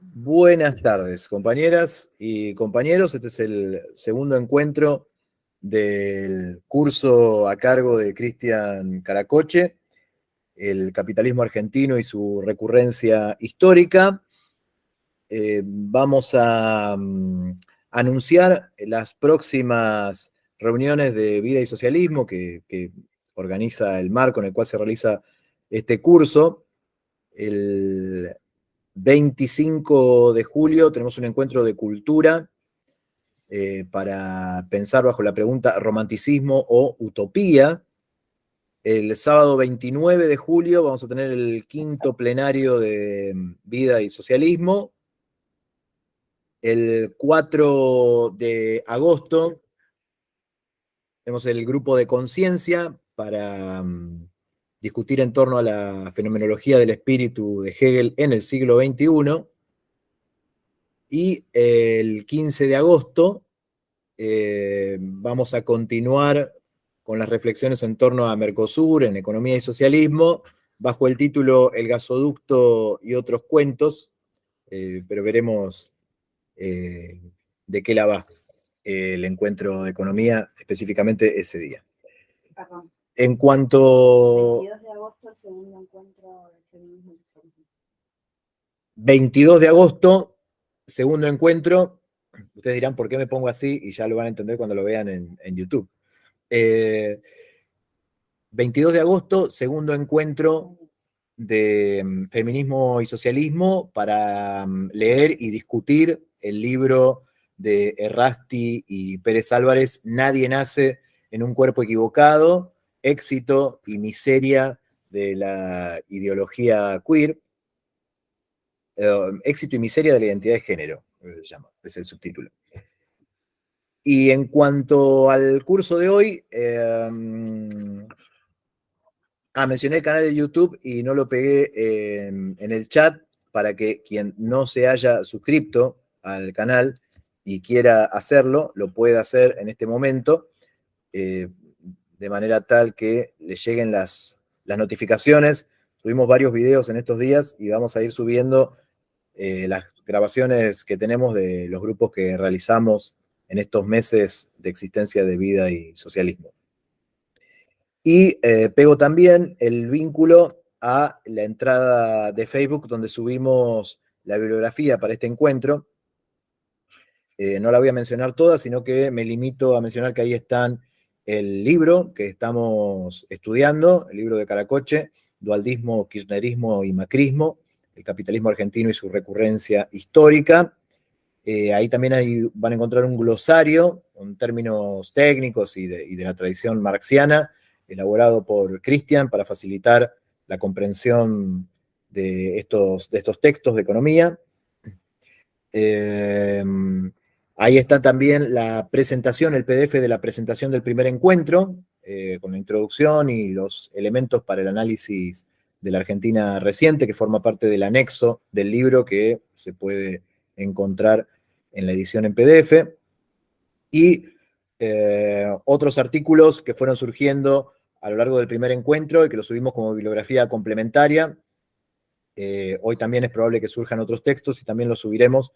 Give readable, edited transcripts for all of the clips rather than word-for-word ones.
Buenas tardes, compañeras y compañeros. Este es el segundo encuentro del curso a cargo de Cristian Caracoche, El capitalismo argentino y su recurrencia histórica. Vamos a anunciar las próximas reuniones de Vida y Socialismo que organiza el marco en el cual se realiza este curso. El 25 de julio tenemos un encuentro de cultura para pensar bajo la pregunta romanticismo o utopía. El sábado 29 de julio vamos a tener el quinto plenario de vida y socialismo. El 4 de agosto tenemos el grupo de conciencia para discutir en torno a la fenomenología del espíritu de Hegel en el siglo XXI. Y el 15 de agosto vamos a continuar con las reflexiones en torno a Mercosur, en economía y socialismo, bajo el título El gasoducto y otros cuentos, pero veremos de qué la va el encuentro de economía específicamente ese día. Perdón. En cuanto... 22 de agosto, el segundo encuentro de feminismo y socialismo. 22 de agosto, segundo encuentro. Ustedes dirán por qué me pongo así y ya lo van a entender cuando lo vean en YouTube. 22 de agosto, segundo encuentro de feminismo y socialismo para leer y discutir el libro de Errasti y Pérez Álvarez, Nadie nace en un cuerpo equivocado, éxito y miseria de la ideología queer. Éxito y miseria de la identidad de género, se llama, es el subtítulo. Y en cuanto al curso de hoy, mencioné el canal de YouTube y no lo pegué en el chat para que quien no se haya suscrito al canal y quiera hacerlo, lo pueda hacer en este momento, de manera tal que le lleguen las notificaciones. Subimos varios videos en estos días y vamos a ir subiendo las grabaciones que tenemos de los grupos que realizamos en estos meses de existencia de vida y socialismo. Y pego también el vínculo a la entrada de Facebook donde subimos la bibliografía para este encuentro. No la voy a mencionar toda, sino que me limito a mencionar que ahí están el libro que estamos estudiando, el libro de Caracoche, Dualdismo, Kirchnerismo y Macrismo, el capitalismo argentino y su recurrencia histórica. Ahí también van a encontrar un glosario con términos técnicos y de la tradición marxiana, elaborado por Cristian para facilitar la comprensión de estos textos de economía. Ahí está también la presentación, el PDF de la presentación del primer encuentro, con la introducción y los elementos para el análisis de la Argentina reciente, que forma parte del anexo del libro que se puede encontrar en la edición en PDF. Y otros artículos que fueron surgiendo a lo largo del primer encuentro y que los subimos como bibliografía complementaria. Hoy también es probable que surjan otros textos y también los subiremos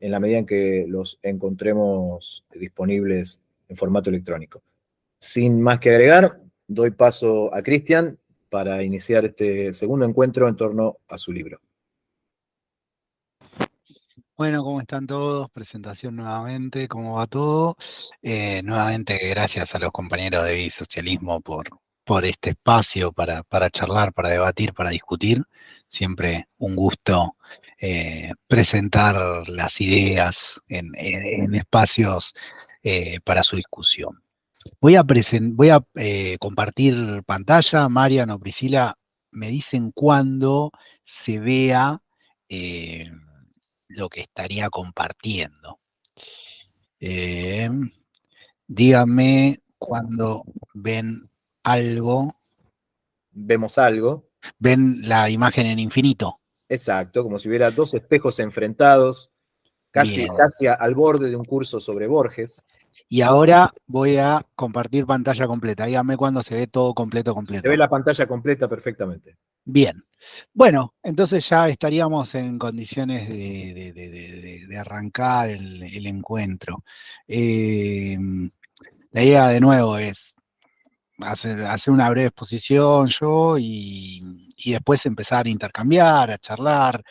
en la medida en que los encontremos disponibles en formato electrónico. Sin más que agregar, doy paso a Cristian para iniciar este segundo encuentro en torno a su libro. Bueno, ¿cómo están todos? Presentación nuevamente, ¿cómo va todo? Nuevamente, gracias a los compañeros de Bisocialismo por este espacio para charlar, para debatir, para discutir. Siempre un gusto presentar las ideas en espacios para su discusión. Voy a compartir pantalla. Marian o Priscila me dicen cuándo se vea lo que estaría compartiendo. Díganme cuando ven algo. Vemos algo. ¿Ven la imagen en infinito? Exacto, como si hubiera dos espejos enfrentados, casi al borde de un curso sobre Borges. Y ahora voy a compartir pantalla completa. Díganme cuando se ve todo completo. Se ve la pantalla completa perfectamente. Bien. Bueno, entonces ya estaríamos en condiciones de arrancar el encuentro. Eh, la idea de nuevo es hacer una breve exposición yo y después empezar a intercambiar, a charlar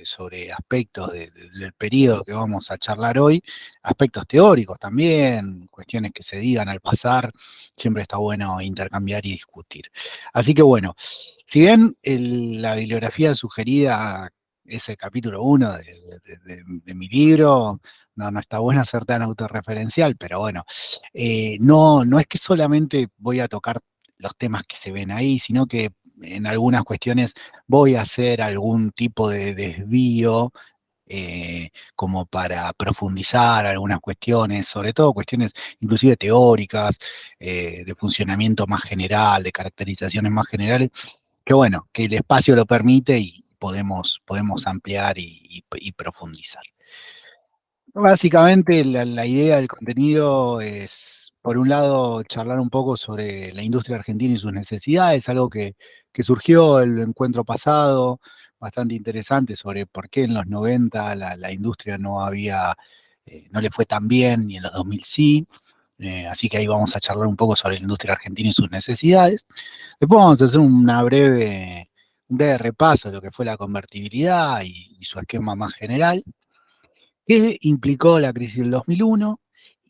sobre aspectos del periodo que vamos a charlar hoy, aspectos teóricos también, cuestiones que se digan al pasar, siempre está bueno intercambiar y discutir. Así que bueno, si bien la bibliografía sugerida es el capítulo 1 de mi libro, no está bueno ser tan autorreferencial, pero bueno, no es que solamente voy a tocar los temas que se ven ahí, sino que en algunas cuestiones voy a hacer algún tipo de desvío como para profundizar algunas cuestiones, sobre todo cuestiones inclusive teóricas, de funcionamiento más general, de caracterizaciones más generales, que bueno, que el espacio lo permite y podemos ampliar y profundizar. Básicamente la idea del contenido es, por un lado, charlar un poco sobre la industria argentina y sus necesidades, algo que surgió el encuentro pasado, bastante interesante sobre por qué en los 90 la industria no le fue tan bien y en los 2000 sí. Así que ahí vamos a charlar un poco sobre la industria argentina y sus necesidades. Después vamos a hacer un breve repaso de lo que fue la convertibilidad y su esquema más general que implicó la crisis del 2001,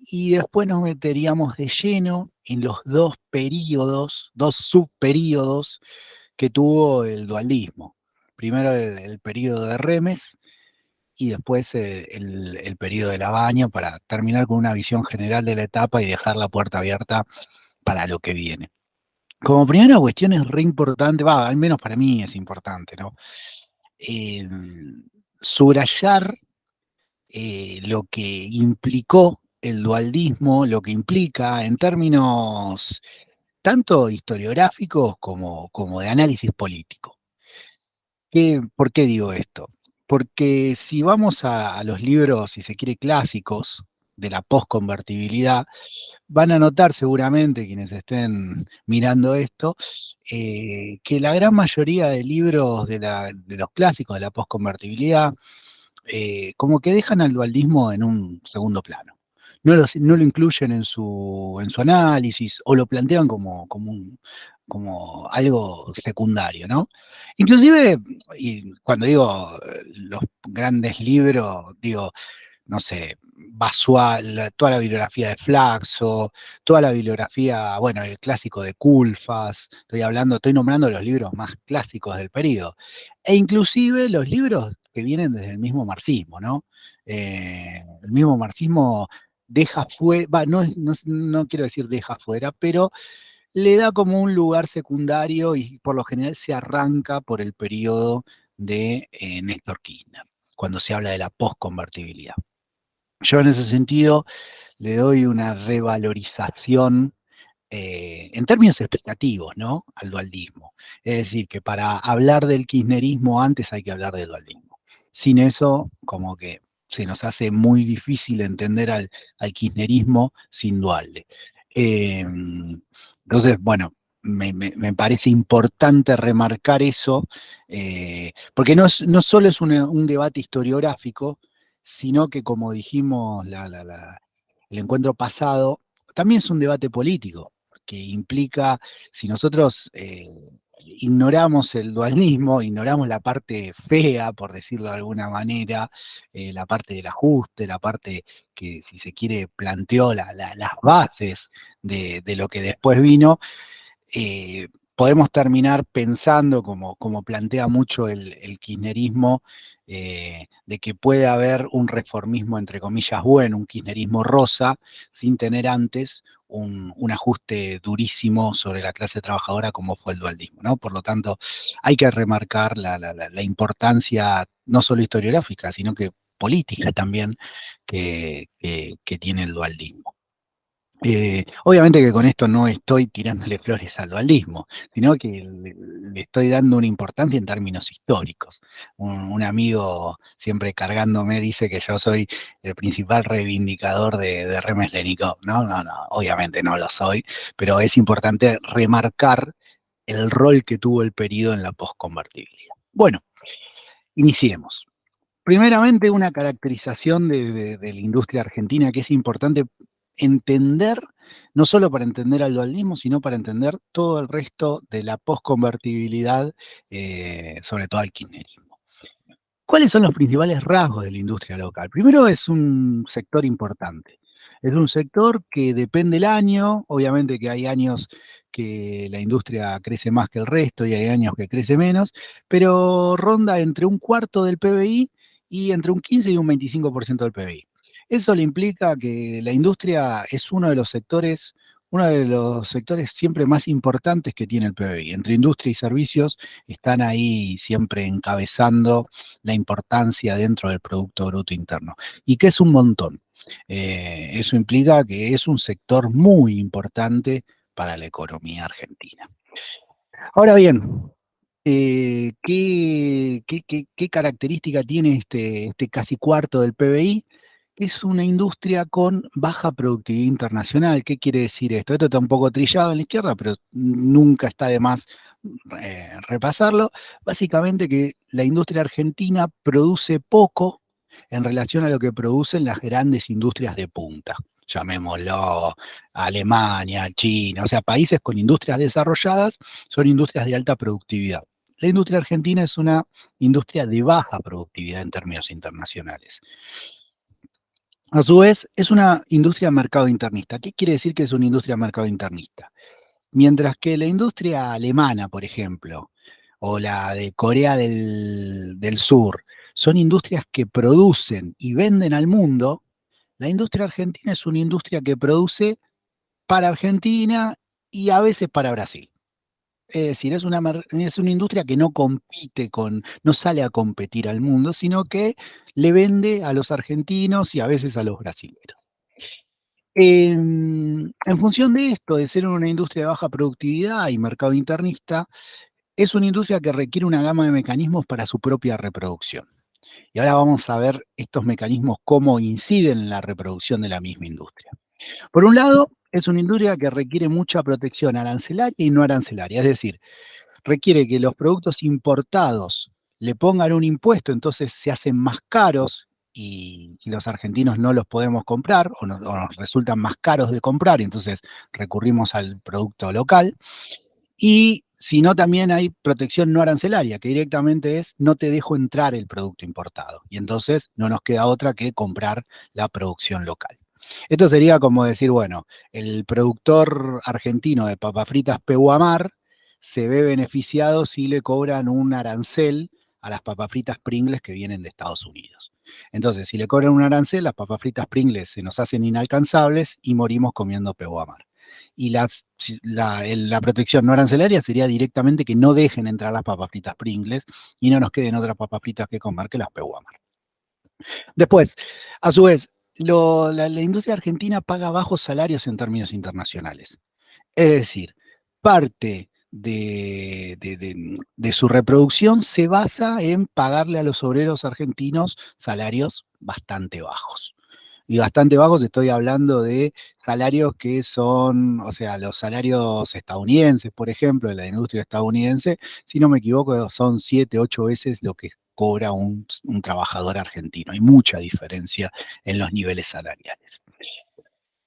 y después nos meteríamos de lleno en los dos subperíodos que tuvo el dualismo. Primero el periodo de Remes y después el periodo de La Baña para terminar con una visión general de la etapa y dejar la puerta abierta para lo que viene. Como primera cuestión es re importante, al menos para mí es importante, ¿no? Eh, Subrayar lo que implicó el dualdismo, lo que implica en términos tanto historiográficos como de análisis político. ¿Por qué digo esto? Porque si vamos a los libros, si se quiere, clásicos de la posconvertibilidad, van a notar seguramente quienes estén mirando esto, que la gran mayoría de libros de los clásicos de la posconvertibilidad como que dejan al dualdismo en un segundo plano. No lo incluyen en su análisis o lo plantean como algo secundario, ¿no? Inclusive, y cuando digo los grandes libros, digo, no sé, Basual, toda la bibliografía de Flaxo, toda la bibliografía, bueno, el clásico de Culfas, estoy nombrando los libros más clásicos del periodo, e inclusive los libros que vienen desde el mismo marxismo, ¿no? El mismo marxismo deja fuera, no quiero decir deja fuera, pero le da como un lugar secundario y por lo general se arranca por el periodo de Néstor Kirchner, cuando se habla de la posconvertibilidad. Yo en ese sentido le doy una revalorización en términos explicativos, ¿no? Al dualdismo. Es decir, que para hablar del kirchnerismo antes hay que hablar del dualdismo. Sin eso, como que se nos hace muy difícil entender al kirchnerismo sin Duhalde. Entonces, bueno, me parece importante remarcar eso, porque no solo es un debate historiográfico, sino que como dijimos el encuentro pasado, también es un debate político, que implica, si nosotros ignoramos el dualismo, ignoramos la parte fea, por decirlo de alguna manera, la parte del ajuste, la parte que, si se quiere, planteó las bases de lo que después vino, podemos terminar pensando, como plantea mucho el kirchnerismo, de que puede haber un reformismo, entre comillas, bueno, un kirchnerismo rosa, sin tener antes un ajuste durísimo sobre la clase trabajadora como fue el dualdismo, ¿no? Por lo tanto, hay que remarcar la importancia no solo historiográfica, sino que política también que tiene el dualdismo. Obviamente que con esto no estoy tirándole flores al dualismo, sino que le estoy dando una importancia en términos históricos. Un amigo siempre cargándome dice que yo soy el principal reivindicador de Remeslenikov, ¿no? No, obviamente no lo soy, pero es importante remarcar el rol que tuvo el periodo en la posconvertibilidad. Bueno, iniciemos. Primeramente, una caracterización de la industria argentina que es importante entender, no solo para entender al dualismo, sino para entender todo el resto de la posconvertibilidad, sobre todo al kirchnerismo. ¿Cuáles son los principales rasgos de la industria local? Primero, es un sector importante. Es un sector que depende del año, obviamente que hay años que la industria crece más que el resto y hay años que crece menos, pero ronda entre un cuarto del PBI y entre un 15 y un 25% del PBI. Eso le implica que la industria es uno de los sectores siempre más importantes que tiene el PBI. Entre industria y servicios están ahí siempre encabezando la importancia dentro del Producto Bruto Interno, y que es un montón. Eso implica que es un sector muy importante para la economía argentina. Ahora bien, ¿qué característica tiene este casi cuarto del PBI? Es una industria con baja productividad internacional. ¿Qué quiere decir esto? Esto está un poco trillado en la izquierda, pero nunca está de más repasarlo. Básicamente que la industria argentina produce poco en relación a lo que producen las grandes industrias de punta. Llamémoslo Alemania, China, o sea, países con industrias desarrolladas son industrias de alta productividad. La industria argentina es una industria de baja productividad en términos internacionales. A su vez, es una industria de mercado internista. ¿Qué quiere decir que es una industria de mercado internista? Mientras que la industria alemana, por ejemplo, o la de Corea del Sur, son industrias que producen y venden al mundo, la industria argentina es una industria que produce para Argentina y a veces para Brasil. Es decir, es una industria que no compite no sale a competir al mundo, sino que le vende a los argentinos y a veces a los brasileños. En función de esto, de ser una industria de baja productividad y mercado internista, es una industria que requiere una gama de mecanismos para su propia reproducción. Y ahora vamos a ver estos mecanismos cómo inciden en la reproducción de la misma industria. Por un lado, es una industria que requiere mucha protección arancelaria y no arancelaria, es decir, requiere que los productos importados le pongan un impuesto, entonces se hacen más caros y los argentinos no los podemos comprar o nos resultan más caros de comprar, y entonces recurrimos al producto local. Y si no, también hay protección no arancelaria, que directamente es no te dejo entrar el producto importado. Y entonces no nos queda otra que comprar la producción local. Esto sería como decir, bueno, el productor argentino de papas fritas Pehuamar se ve beneficiado si le cobran un arancel a las papas fritas Pringles que vienen de Estados Unidos. Entonces, si le cobran un arancel, las papas fritas Pringles se nos hacen inalcanzables y morimos comiendo Pehuamar. Y la protección no arancelaria sería directamente que no dejen entrar las papas fritas Pringles y no nos queden otras papas fritas que comer que las Pehuamar. Después, a su vez, la industria argentina paga bajos salarios en términos internacionales. Es decir, parte de su reproducción se basa en pagarle a los obreros argentinos salarios bastante bajos. Y bastante bajos, estoy hablando de salarios que son, o sea, los salarios estadounidenses, por ejemplo, de la industria estadounidense, si no me equivoco, son 7, 8 veces lo que cobra un trabajador argentino. Hay mucha diferencia en los niveles salariales.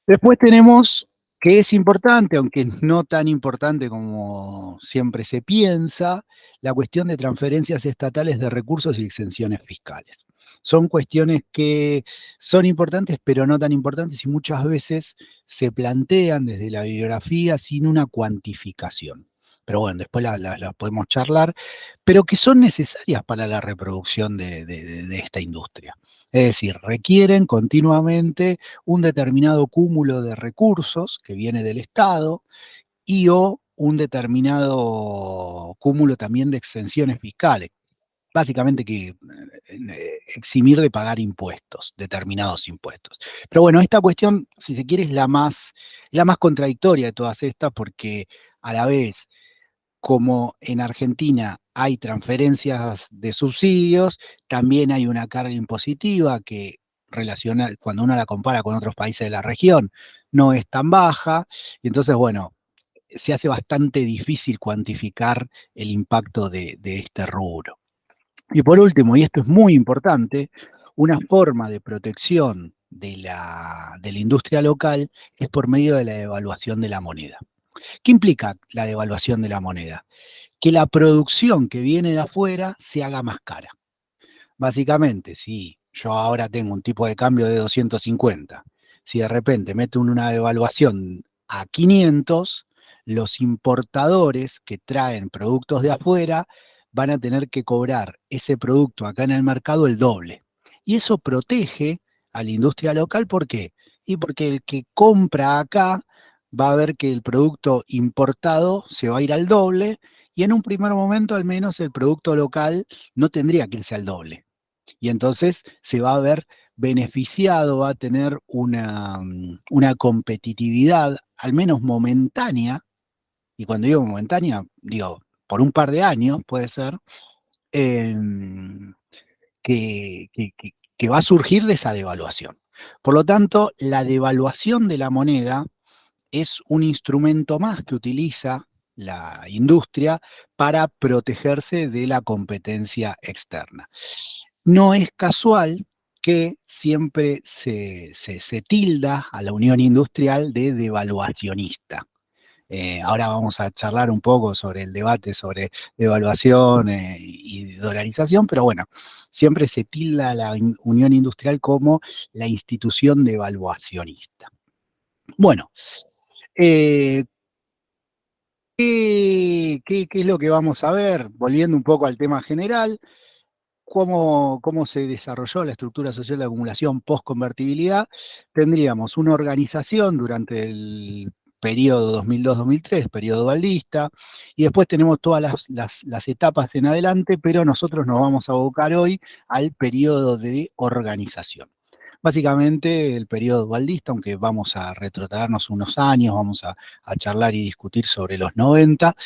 Después tenemos, que es importante, aunque no tan importante como siempre se piensa, la cuestión de transferencias estatales de recursos y exenciones fiscales. Son cuestiones que son importantes, pero no tan importantes, y muchas veces se plantean desde la bibliografía sin una cuantificación. Pero bueno, después las podemos charlar, pero que son necesarias para la reproducción de esta industria. Es decir, requieren continuamente un determinado cúmulo de recursos que viene del Estado y o un determinado cúmulo también de exenciones fiscales. Básicamente que eximir de pagar impuestos, determinados impuestos. Pero bueno, esta cuestión, si se quiere, es la más contradictoria de todas estas, porque a la vez, como en Argentina hay transferencias de subsidios, también hay una carga impositiva que cuando uno la compara con otros países de la región, no es tan baja. Y entonces, bueno, se hace bastante difícil cuantificar el impacto de este rubro. Y por último, y esto es muy importante, una forma de protección de la industria local es por medio de la devaluación de la moneda. ¿Qué implica la devaluación de la moneda? Que la producción que viene de afuera se haga más cara. Básicamente, si yo ahora tengo un tipo de cambio de 250, si de repente meto una devaluación a 500, los importadores que traen productos de afuera van a tener que cobrar ese producto acá en el mercado el doble. Y eso protege a la industria local, ¿por qué? Y porque el que compra acá va a ver que el producto importado se va a ir al doble y en un primer momento al menos el producto local no tendría que irse al doble. Y entonces se va a ver beneficiado, va a tener una competitividad, al menos momentánea, y cuando digo momentánea, digo, por un par de años puede ser, eh, que va a surgir de esa devaluación. Por lo tanto, la devaluación de la moneda es un instrumento más que utiliza la industria para protegerse de la competencia externa. No es casual que siempre se tilda a la Unión Industrial de devaluacionista. Ahora vamos a charlar un poco sobre el debate sobre devaluación y dolarización, pero bueno, siempre se tilda a la Unión Industrial como la institución devaluacionista. Bueno, eh, ¿qué es lo que vamos a ver? Volviendo un poco al tema general, cómo se desarrolló la estructura social de acumulación post-convertibilidad. Tendríamos una organización durante el periodo 2002-2003, periodo dualista, y después tenemos todas las etapas en adelante, pero nosotros nos vamos a abocar hoy al periodo de organización. Básicamente el periodo dualdista, aunque vamos a retrotraernos unos años, vamos a charlar y discutir sobre los 90,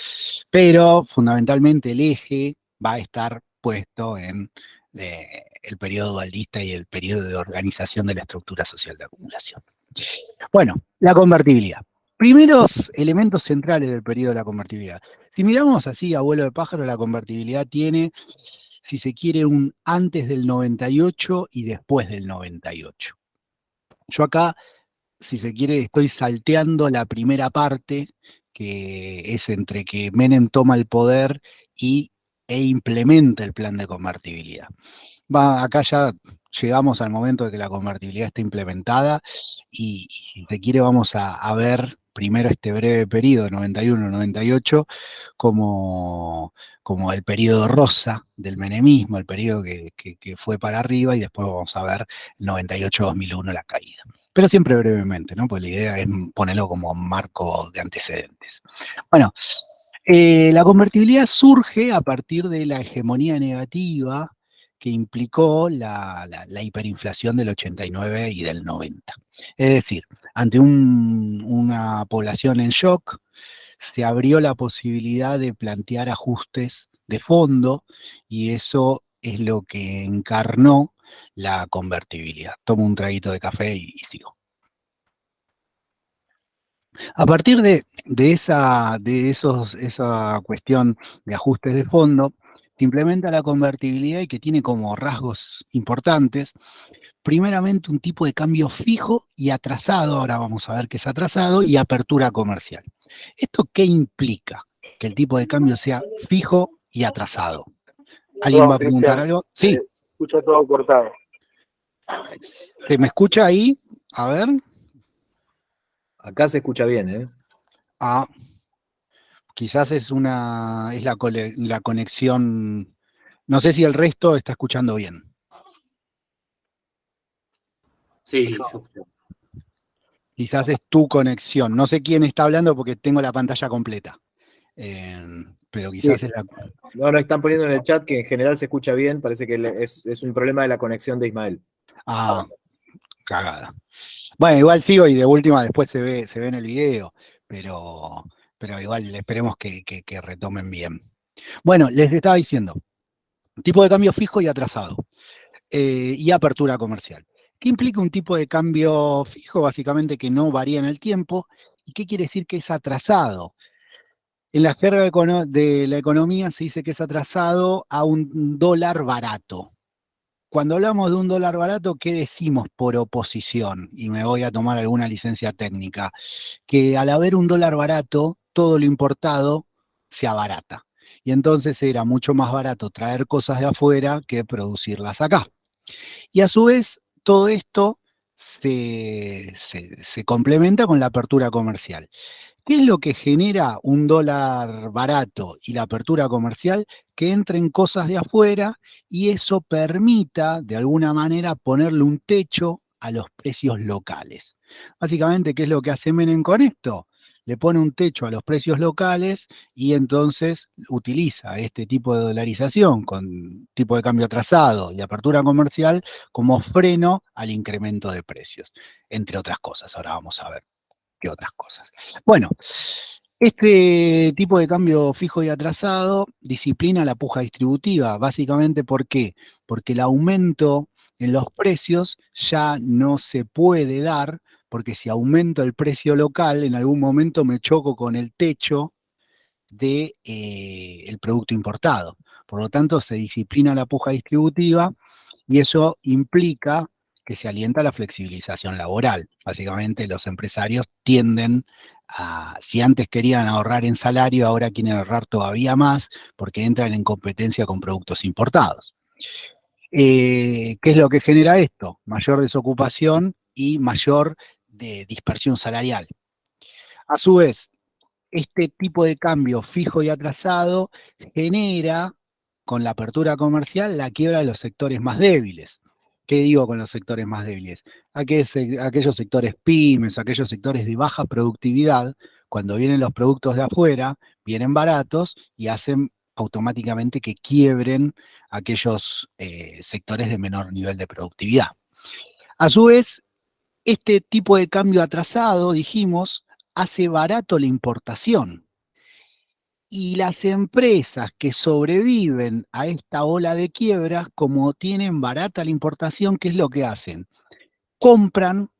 pero fundamentalmente el eje va a estar puesto en el periodo dualdista y el periodo de organización de la estructura social de acumulación. Bueno, la convertibilidad. Primeros elementos centrales del periodo de la convertibilidad. Si miramos así a vuelo de pájaro, la convertibilidad tiene, si se quiere, un antes del 98 y después del 98. Yo acá, si se quiere, estoy salteando la primera parte, que es entre que Menem toma el poder e implementa el plan de convertibilidad. Acá ya llegamos al momento de que la convertibilidad está implementada y si se quiere vamos a ver primero este breve periodo, 91-98, como el periodo rosa del menemismo, el periodo que fue para arriba, y después vamos a ver el 98-2001 la caída. Pero siempre brevemente, ¿no? Pues la idea es ponerlo como marco de antecedentes. Bueno, la convertibilidad surge a partir de la hegemonía negativa que implicó la hiperinflación del 89 y del 90. Es decir, ante una población en shock, se abrió la posibilidad de plantear ajustes de fondo y eso es lo que encarnó la convertibilidad. Tomo un traguito de café y sigo. A partir de esa cuestión de ajustes de fondo, se implementa la convertibilidad y que tiene como rasgos importantes, primeramente un tipo de cambio fijo y atrasado, ahora vamos a ver qué es atrasado, y apertura comercial. ¿Esto qué implica? Que el tipo de cambio sea fijo y atrasado. ¿Alguien va a preguntar algo? Sí. Escucha todo cortado. ¿Se me escucha ahí? A ver. Acá se escucha bien, ¿eh? Ah, quizás es la conexión. No sé si el resto está escuchando bien. Sí, Quizás es tu conexión. No sé quién está hablando porque tengo la pantalla completa. Pero quizás Sí. es la... No, están poniendo en el chat que en general se escucha bien. Parece que es un problema de la conexión de Ismael. Ah, cagada. Bueno, igual sigo y de última después se ve en el video, pero igual esperemos que retomen bien. Bueno, les estaba diciendo, tipo de cambio fijo y atrasado, y apertura comercial. ¿Qué implica un tipo de cambio fijo? Básicamente que no varía en el tiempo. ¿Y qué quiere decir que es atrasado? En la jerga de la economía se dice que es atrasado a un dólar barato. Cuando hablamos de un dólar barato, ¿qué decimos por oposición? Y me voy a tomar alguna licencia técnica. Que al haber un dólar barato, todo lo importado se abarata. Y entonces era mucho más barato traer cosas de afuera que producirlas acá. Y a su vez, todo esto se complementa con la apertura comercial. ¿Qué es lo que genera un dólar barato y la apertura comercial? Que entren cosas de afuera y eso permita, de alguna manera, ponerle un techo a los precios locales. Básicamente, ¿qué es lo que hace Menem con esto? Le pone un techo a los precios locales y entonces utiliza este tipo de dolarización con tipo de cambio atrasado y apertura comercial como freno al incremento de precios, entre otras cosas. Ahora vamos a ver qué otras cosas. Bueno, este tipo de cambio fijo y atrasado disciplina la puja distributiva. Básicamente, ¿por qué? Porque el aumento en los precios ya no se puede dar, porque si aumento el precio local, en algún momento me choco con el techo del producto importado. Por lo tanto, se disciplina la puja distributiva y eso implica que se alienta la flexibilización laboral. Básicamente los empresarios tienden a, si antes querían ahorrar en salario, ahora quieren ahorrar todavía más porque entran en competencia con productos importados. ¿Qué es lo que genera esto? Mayor desocupación y mayor dispersión salarial. A su vez, este tipo de cambio fijo y atrasado genera, con la apertura comercial, la quiebra de los sectores más débiles. ¿Qué digo con los sectores más débiles? Aquellos sectores pymes, aquellos sectores de baja productividad, cuando vienen los productos de afuera, vienen baratos y hacen automáticamente que quiebren aquellos sectores de menor nivel de productividad. A su vez, este tipo de cambio atrasado, dijimos, hace barato la importación. Y las empresas que sobreviven a esta ola de quiebras, como tienen barata la importación, ¿qué es lo que hacen? Compran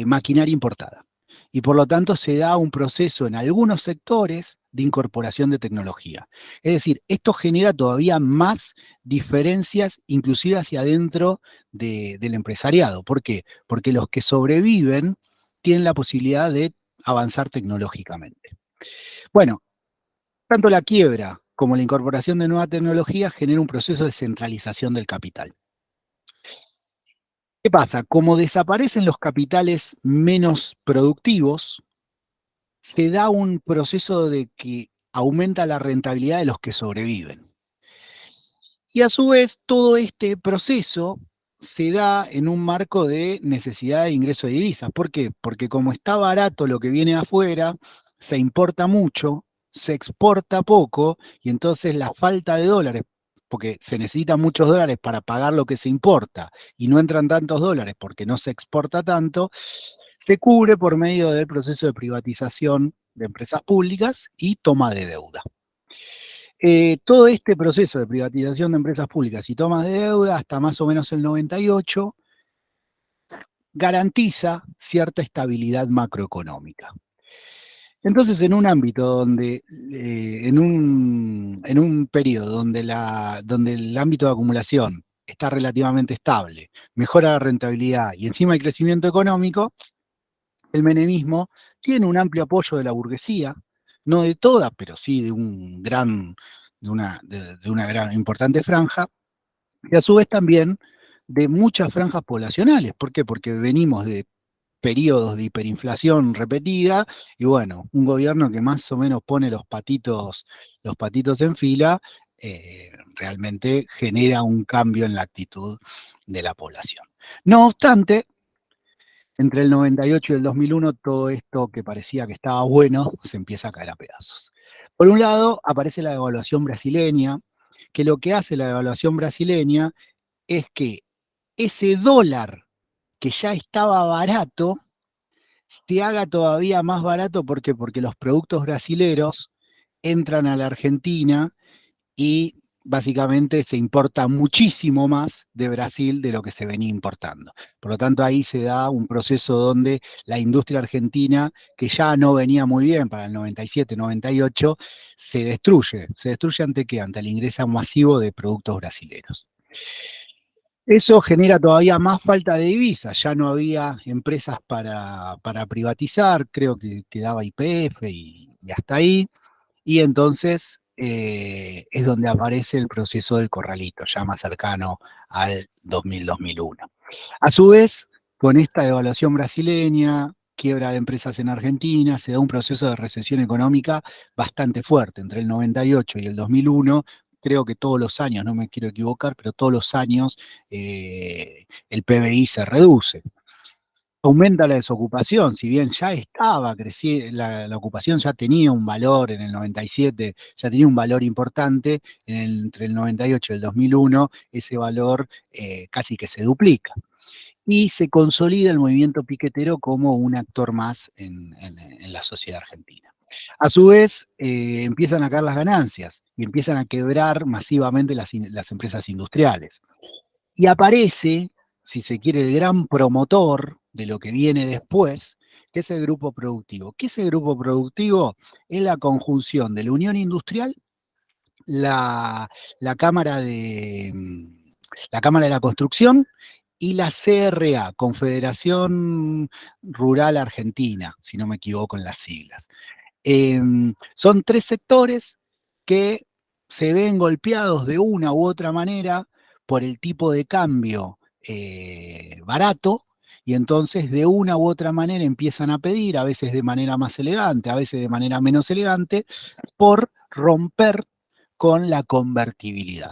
maquinaria importada. Y por lo tanto se da un proceso en algunos sectores de incorporación de tecnología. Es decir, esto genera todavía más diferencias, inclusive hacia adentro del empresariado. ¿Por qué? Porque los que sobreviven tienen la posibilidad de avanzar tecnológicamente. Bueno, tanto la quiebra como la incorporación de nueva tecnología genera un proceso de centralización del capital. ¿Qué pasa? Como desaparecen los capitales menos productivos, se da un proceso de que aumenta la rentabilidad de los que sobreviven. Y a su vez, todo este proceso se da en un marco de necesidad de ingreso de divisas. ¿Por qué? Porque como está barato lo que viene de afuera, se importa mucho, se exporta poco, y entonces la falta de dólares, porque se necesitan muchos dólares para pagar lo que se importa, y no entran tantos dólares porque no se exporta tanto, se cubre por medio del proceso de privatización de empresas públicas y toma de deuda. Todo este proceso de privatización de empresas públicas y tomas de deuda hasta más o menos el 98 garantiza cierta estabilidad macroeconómica. Entonces, en un ámbito donde, en un periodo donde el ámbito de acumulación está relativamente estable, mejora la rentabilidad y encima hay crecimiento económico, el menemismo tiene un amplio apoyo de la burguesía, no de toda, pero sí de una gran importante franja, y a su vez también de muchas franjas poblacionales. ¿Por qué? Porque venimos de periodos de hiperinflación repetida, y bueno, un gobierno que más o menos pone los patitos en fila, realmente genera un cambio en la actitud de la población. No obstante, entre el 98 y el 2001, todo esto que parecía que estaba bueno se empieza a caer a pedazos. Por un lado, aparece la devaluación brasileña, que lo que hace la devaluación brasileña es que ese dólar que ya estaba barato se haga todavía más barato. ¿Por qué? Porque los productos brasileros entran a la Argentina y básicamente se importa muchísimo más de Brasil de lo que se venía importando. Por lo tanto, ahí se da un proceso donde la industria argentina, que ya no venía muy bien para el 97, 98, se destruye. ¿Se destruye ante qué? Ante el ingreso masivo de productos brasileños. Eso genera todavía más falta de divisas, ya no había empresas para privatizar, creo que quedaba YPF y hasta ahí, y entonces es donde aparece el proceso del corralito, ya más cercano al 2000-2001. A su vez, con esta devaluación brasileña, quiebra de empresas en Argentina, se da un proceso de recesión económica bastante fuerte. Entre el 98 y el 2001, creo que todos los años, no me quiero equivocar, pero todos los años el PBI se reduce. Aumenta la desocupación, si bien ya estaba creciendo, la ocupación ya tenía un valor en el 97, ya tenía un valor importante, entre el 98 y el 2001 ese valor casi que se duplica. Y se consolida el movimiento piquetero como un actor más en la sociedad argentina. A su vez, empiezan a caer las ganancias y empiezan a quebrar masivamente las empresas industriales. Y aparece, si se quiere, el gran promotor de lo que viene después, que es el grupo productivo. ¿Qué es el grupo productivo? Es la conjunción de la Unión Industrial, la Cámara de la Construcción y la CRA, Confederación Rural Argentina, si no me equivoco en las siglas. Son tres sectores que se ven golpeados de una u otra manera por el tipo de cambio barato, y entonces de una u otra manera empiezan a pedir, a veces de manera más elegante, a veces de manera menos elegante, por romper con la convertibilidad.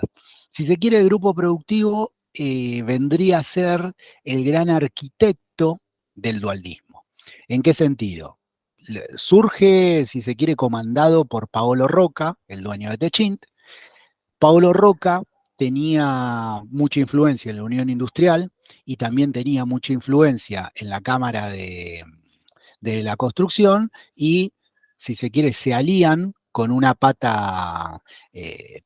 Si se quiere, el grupo productivo vendría a ser el gran arquitecto del dualdismo. ¿En qué sentido? Surge, si se quiere, comandado por Paolo Rocca, el dueño de Techint. Paolo Rocca tenía mucha influencia en la Unión Industrial y también tenía mucha influencia en la Cámara de la Construcción y, si se quiere, se alían con una pata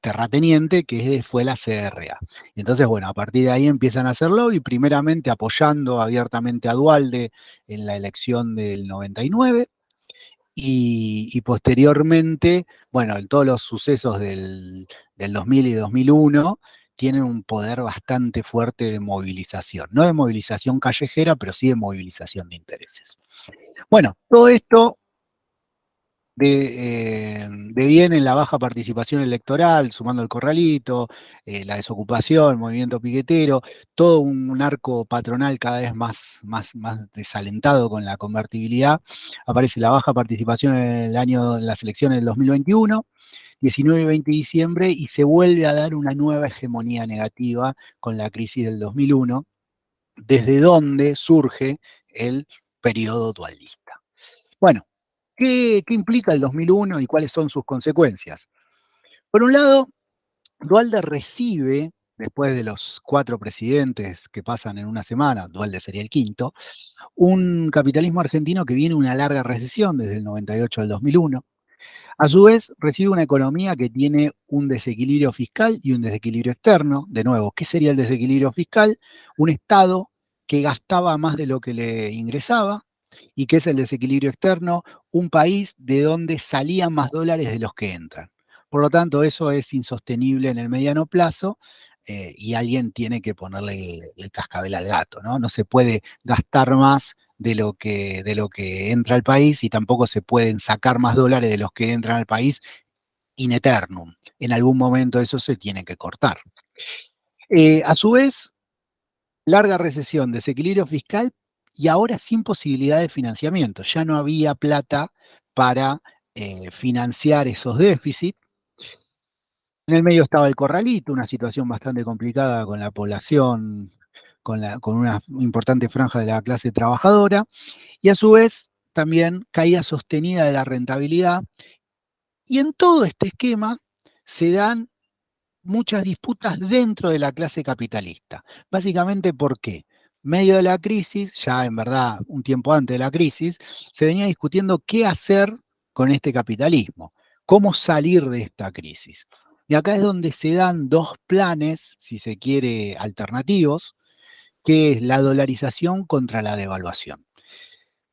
terrateniente que fue la CRA. Entonces, bueno, a partir de ahí empiezan a hacerlo y primeramente apoyando abiertamente a Duhalde en la elección del 99. Y posteriormente, bueno, en todos los sucesos del 2000 y 2001, tienen un poder bastante fuerte de movilización. No de movilización callejera, pero sí de movilización de intereses. Bueno, todo esto deviene en la baja participación electoral, sumando el corralito, la desocupación, el movimiento piquetero, todo un arco patronal cada vez más desalentado con la convertibilidad. Aparece la baja participación en las elecciones del 2021, 19 y 20 de diciembre, y se vuelve a dar una nueva hegemonía negativa con la crisis del 2001, desde donde surge el periodo dualdista. Bueno, ¿qué implica el 2001 y cuáles son sus consecuencias? Por un lado, Duhalde recibe, después de los 4 presidentes que pasan en una semana, Duhalde sería el quinto, un capitalismo argentino que viene una larga recesión desde el 98 al 2001. A su vez, recibe una economía que tiene un desequilibrio fiscal y un desequilibrio externo. De nuevo, ¿qué sería el desequilibrio fiscal? Un Estado que gastaba más de lo que le ingresaba. ¿Y qué es el desequilibrio externo? Un país de donde salían más dólares de los que entran. Por lo tanto, eso es insostenible en el mediano plazo y alguien tiene que ponerle el cascabel al gato, ¿no? No se puede gastar más de lo que entra al país y tampoco se pueden sacar más dólares de los que entran al país in eternum. En algún momento eso se tiene que cortar. A su vez, larga recesión, desequilibrio fiscal y ahora sin posibilidad de financiamiento. Ya no había plata para financiar esos déficits. En el medio estaba el corralito, una situación bastante complicada con la población, con una importante franja de la clase trabajadora, y a su vez también caída sostenida de la rentabilidad. Y en todo este esquema se dan muchas disputas dentro de la clase capitalista. Básicamente, ¿por qué? Medio de la crisis, ya en verdad un tiempo antes de la crisis, se venía discutiendo qué hacer con este capitalismo, cómo salir de esta crisis. Y acá es donde se dan dos planes, si se quiere, alternativos, que es la dolarización contra la devaluación.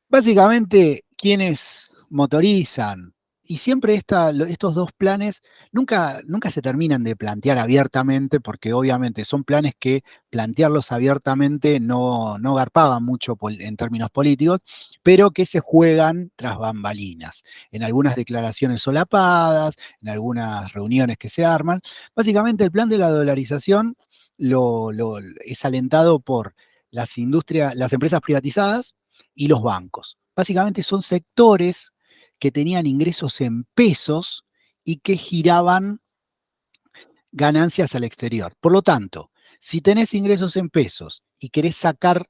Básicamente, quienes motorizan, y siempre estos dos planes nunca se terminan de plantear abiertamente, porque obviamente son planes que plantearlos abiertamente no garpaban mucho en términos políticos, pero que se juegan tras bambalinas, en algunas declaraciones solapadas, en algunas reuniones que se arman. Básicamente el plan de la dolarización es alentado por las empresas privatizadas y los bancos. Básicamente son sectores que tenían ingresos en pesos y que giraban ganancias al exterior. Por lo tanto, si tenés ingresos en pesos y querés sacar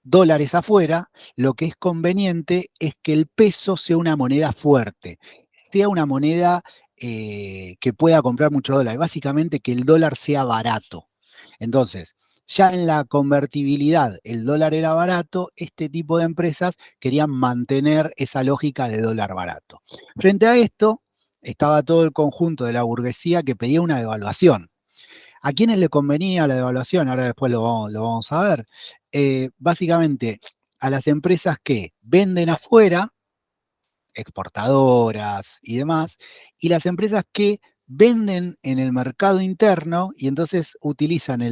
dólares afuera, lo que es conveniente es que el peso sea una moneda fuerte, sea una moneda que pueda comprar muchos dólares, básicamente que el dólar sea barato. Entonces, ya en la convertibilidad el dólar era barato, este tipo de empresas querían mantener esa lógica de dólar barato. Frente a esto, estaba todo el conjunto de la burguesía que pedía una devaluación. ¿A quiénes le convenía la devaluación? Ahora después lo vamos a ver. Básicamente, a las empresas que venden afuera, exportadoras y demás, y las empresas que venden en el mercado interno y entonces utilizan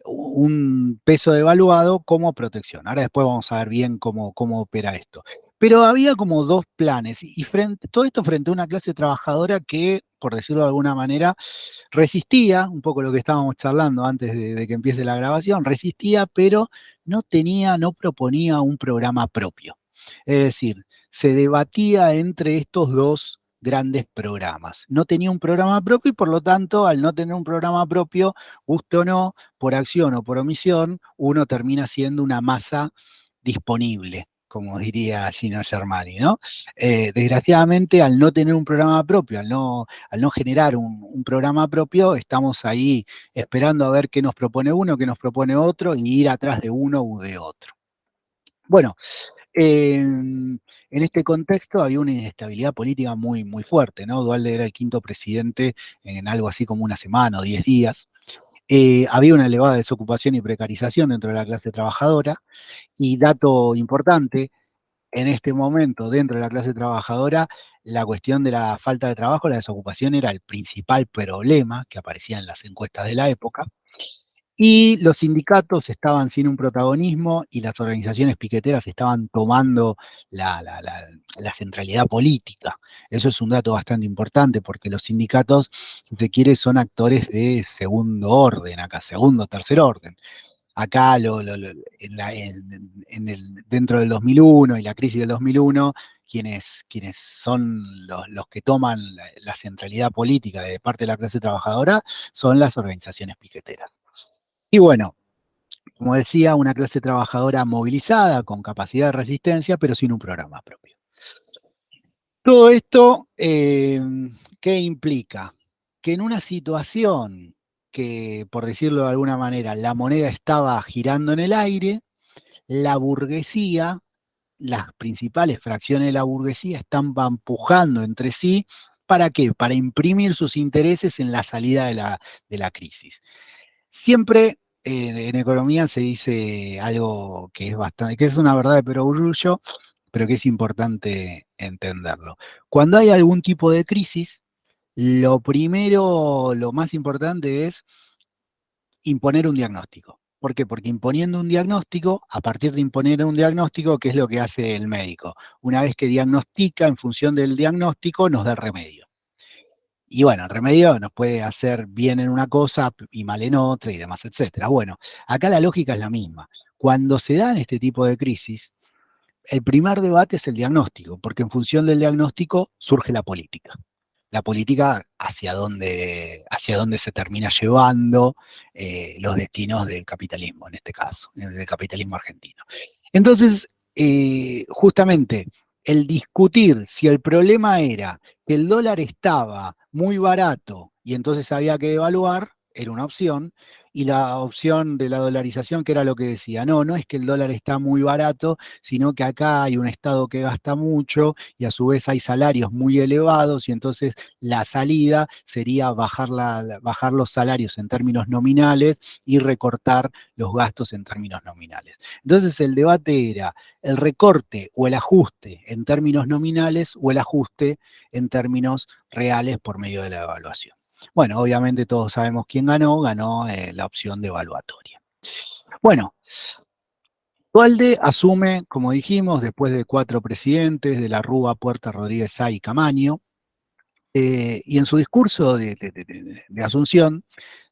un peso devaluado como protección. Ahora después vamos a ver bien cómo opera esto. Pero había como dos planes y todo esto frente a una clase trabajadora que, por decirlo de alguna manera, resistía, un poco lo que estábamos charlando antes de que empiece la grabación, resistía, pero no proponía un programa propio. Es decir, se debatía entre estos dos grandes programas. No tenía un programa propio y por lo tanto, al no tener un programa propio, guste o no, por acción o por omisión, uno termina siendo una masa disponible, como diría Gino Germani, ¿no? Desgraciadamente, al no tener un programa propio, al no generar un programa propio, estamos ahí esperando a ver qué nos propone uno, qué nos propone otro, y ir atrás de uno u de otro. Bueno, en este contexto había una inestabilidad política muy, muy fuerte, ¿no? Duhalde era el quinto presidente en algo así como una semana o 10 días. Había una elevada desocupación y precarización dentro de la clase trabajadora. Y dato importante, en este momento, dentro de la clase trabajadora, la cuestión de la falta de trabajo, la desocupación era el principal problema que aparecía en las encuestas de la época. Y los sindicatos estaban sin un protagonismo y las organizaciones piqueteras estaban tomando la centralidad política. Eso es un dato bastante importante porque los sindicatos, si se quiere, son actores de segundo orden acá, segundo, tercer orden. Acá dentro del 2001 y la crisis del 2001, quienes son los que toman la centralidad política de parte de la clase trabajadora son las organizaciones piqueteras. Y bueno, como decía, una clase trabajadora movilizada, con capacidad de resistencia, pero sin un programa propio. Todo esto, ¿qué implica? Que en una situación que, por decirlo de alguna manera, la moneda estaba girando en el aire, la burguesía, las principales fracciones de la burguesía están empujando entre sí. ¿Para qué? Para imprimir sus intereses en la salida de la crisis. Siempre en economía se dice algo que es una verdad de perogrullo, pero que es importante entenderlo. Cuando hay algún tipo de crisis, lo primero, lo más importante es imponer un diagnóstico. ¿Por qué? Porque imponiendo un diagnóstico, a partir de imponer un diagnóstico, ¿qué es lo que hace el médico? Una vez que diagnostica, en función del diagnóstico, nos da el remedio. Y bueno, el remedio nos puede hacer bien en una cosa y mal en otra y demás, etcétera. Bueno, acá la lógica es la misma. Cuando se dan este tipo de crisis, el primer debate es el diagnóstico, porque en función del diagnóstico surge la política. La política hacia dónde se termina llevando los destinos del capitalismo, en este caso, del capitalismo argentino. Entonces, justamente, el discutir si el problema era que el dólar estaba muy barato y entonces había que devaluar, era una opción, y la opción de la dolarización, que era lo que decía, no es que el dólar está muy barato, sino que acá hay un Estado que gasta mucho y a su vez hay salarios muy elevados y entonces la salida sería bajar los salarios en términos nominales y recortar los gastos en términos nominales. Entonces el debate era el recorte o el ajuste en términos nominales o el ajuste en términos reales por medio de la devaluación. Bueno, obviamente todos sabemos quién ganó la opción devaluatoria. Bueno, Duhalde asume, como dijimos, después de 4 presidentes, de la Rúa, Puerta, Rodríguez, Sá y Camaño, y en su discurso de Asunción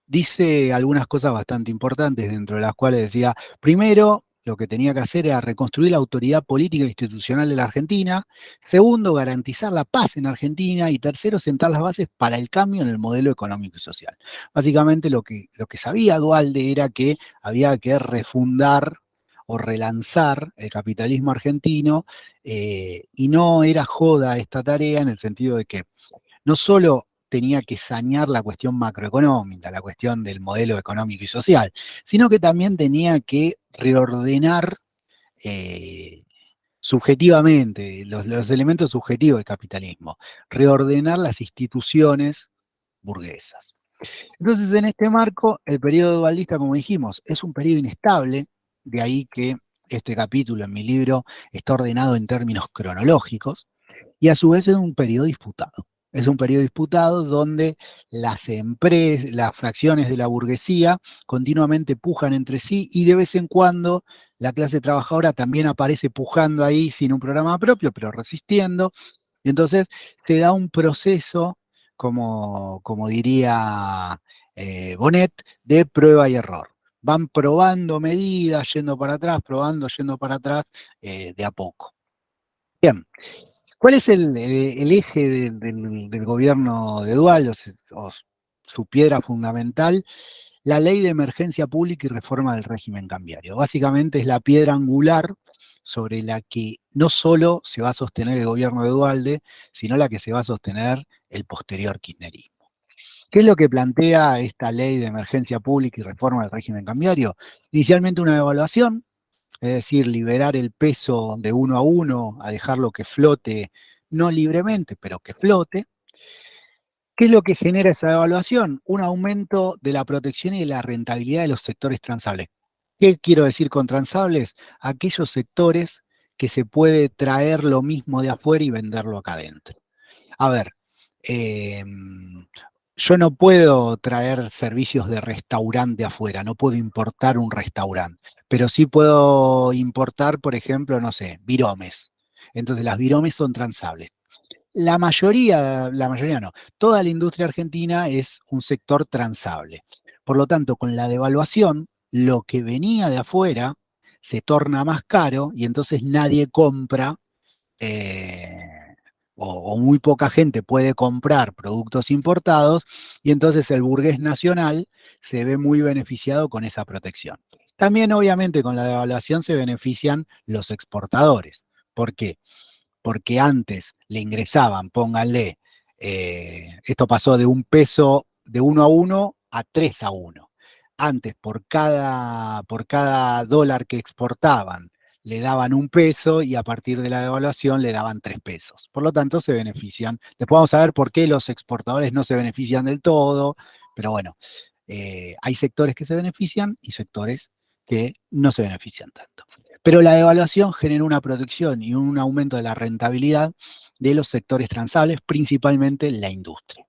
dice algunas cosas bastante importantes, dentro de las cuales decía, primero, lo que tenía que hacer era reconstruir la autoridad política e institucional de la Argentina. Segundo, garantizar la paz en Argentina. Y tercero, sentar las bases para el cambio en el modelo económico y social. Básicamente lo que sabía Duhalde era que había que refundar o relanzar el capitalismo argentino, y no era joda esta tarea en el sentido de que no solo tenía que sanear la cuestión macroeconómica, la cuestión del modelo económico y social, sino que también tenía que reordenar subjetivamente los elementos subjetivos del capitalismo, reordenar las instituciones burguesas. Entonces, en este marco, el periodo dualista, como dijimos, es un periodo inestable, de ahí que este capítulo en mi libro está ordenado en términos cronológicos, y a su vez es un periodo disputado. Es un periodo disputado donde las fracciones de la burguesía continuamente pujan entre sí y de vez en cuando la clase trabajadora también aparece pujando ahí sin un programa propio, pero resistiendo. Y entonces se da un proceso, como diría Bonet, de prueba y error. Van probando medidas, yendo para atrás, probando, yendo para atrás, de a poco. Bien. ¿Cuál es el eje del gobierno de Duhalde, o su piedra fundamental? La Ley de Emergencia Pública y Reforma del Régimen Cambiario. Básicamente es la piedra angular sobre la que no solo se va a sostener el gobierno de Duhalde, sino la que se va a sostener el posterior kirchnerismo. ¿Qué es lo que plantea esta Ley de Emergencia Pública y Reforma del Régimen Cambiario? Inicialmente una devaluación, es decir, liberar el peso de 1 a 1, a dejarlo que flote, no libremente, pero que flote. ¿Qué es lo que genera esa devaluación? Un aumento de la protección y de la rentabilidad de los sectores transables. ¿Qué quiero decir con transables? Aquellos sectores que se puede traer lo mismo de afuera y venderlo acá adentro. A ver, yo no puedo traer servicios de restaurante afuera, no puedo importar un restaurante, pero sí puedo importar, por ejemplo, no sé, viromes. Entonces las viromes son transables. La mayoría no, toda la industria argentina es un sector transable. Por lo tanto, con la devaluación, lo que venía de afuera se torna más caro y entonces nadie compra, o muy poca gente puede comprar productos importados, y entonces el burgués nacional se ve muy beneficiado con esa protección. También, obviamente, con la devaluación se benefician los exportadores. ¿Por qué? Porque antes le ingresaban, pónganle, esto pasó de un peso de 1 a 1 a 3 a 1. Antes, por cada dólar que exportaban, le daban 1 peso y a partir de la devaluación le daban 3 pesos. Por lo tanto, se benefician. Después vamos a ver por qué los exportadores no se benefician del todo, pero bueno, hay sectores que se benefician y sectores que no se benefician tanto. Pero la devaluación generó una protección y un aumento de la rentabilidad de los sectores transables, principalmente la industria.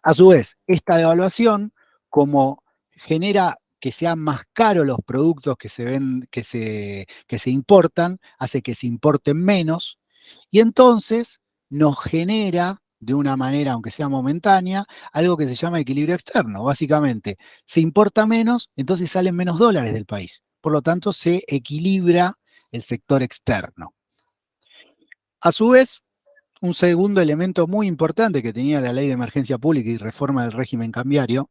A su vez, esta devaluación, como genera que sean más caros los productos que se importan, hace que se importen menos, y entonces nos genera, de una manera, aunque sea momentánea, algo que se llama equilibrio externo. Básicamente, se importa menos, entonces salen menos dólares del país. Por lo tanto, se equilibra el sector externo. A su vez, un segundo elemento muy importante que tenía la Ley de Emergencia Pública y Reforma del Régimen Cambiario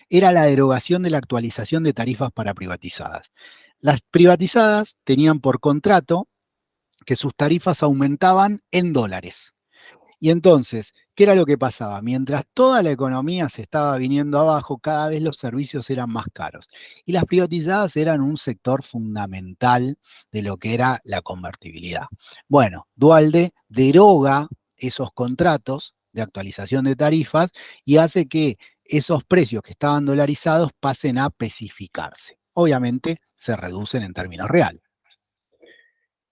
era la derogación de la actualización de tarifas para privatizadas. Las privatizadas tenían por contrato que sus tarifas aumentaban en dólares. Y entonces, ¿qué era lo que pasaba? Mientras toda la economía se estaba viniendo abajo, cada vez los servicios eran más caros. Y las privatizadas eran un sector fundamental de lo que era la convertibilidad. Bueno, Duhalde deroga esos contratos de actualización de tarifas y hace que esos precios que estaban dolarizados pasen a pesificarse. Obviamente se reducen en términos reales.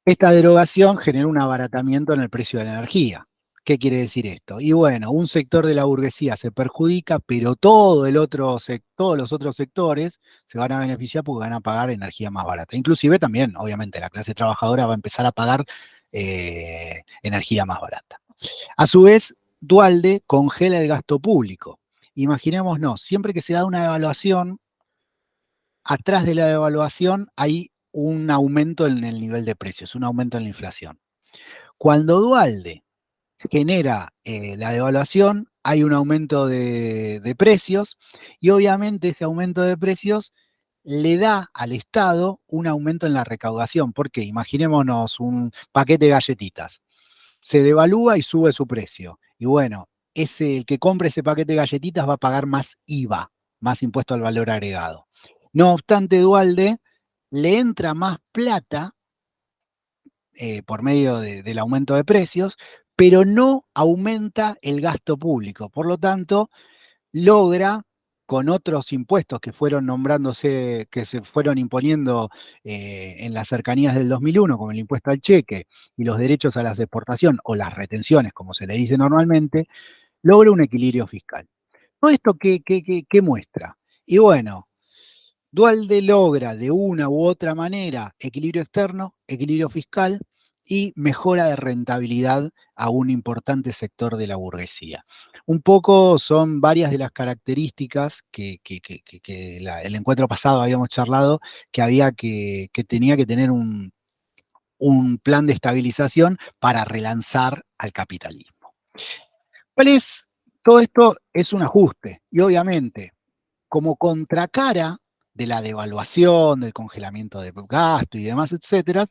Esta derogación genera un abaratamiento en el precio de la energía. ¿Qué quiere decir esto? Y bueno, un sector de la burguesía se perjudica, pero todos los otros sectores se van a beneficiar porque van a pagar energía más barata. Inclusive también, obviamente, la clase trabajadora va a empezar a pagar energía más barata. A su vez, Duhalde congela el gasto público. Imaginémonos, siempre que se da una devaluación, atrás de la devaluación hay un aumento en el nivel de precios, un aumento en la inflación. Cuando Duhalde genera la devaluación, hay un aumento de precios y obviamente ese aumento de precios le da al Estado un aumento en la recaudación. ¿Por qué? Imaginémonos un paquete de galletitas. Se devalúa y sube su precio. Y bueno, el que compre ese paquete de galletitas va a pagar más IVA, más impuesto al valor agregado. No obstante, Duhalde le entra más plata por medio del aumento de precios, pero no aumenta el gasto público. Por lo tanto, logra con otros impuestos que fueron nombrándose, que se fueron imponiendo en las cercanías del 2001, como el impuesto al cheque y los derechos a la exportación o las retenciones, como se le dice normalmente, logra un equilibrio fiscal. ¿Todo esto qué muestra? Y bueno, Duhalde logra de una u otra manera equilibrio externo, equilibrio fiscal y mejora de rentabilidad a un importante sector de la burguesía. Un poco son varias de las características que el encuentro pasado habíamos charlado, que tenía que tener un plan de estabilización para relanzar al capitalismo. ¿Cuál es? Todo esto es un ajuste y obviamente como contracara de la devaluación, del congelamiento de gasto y demás, etcétera,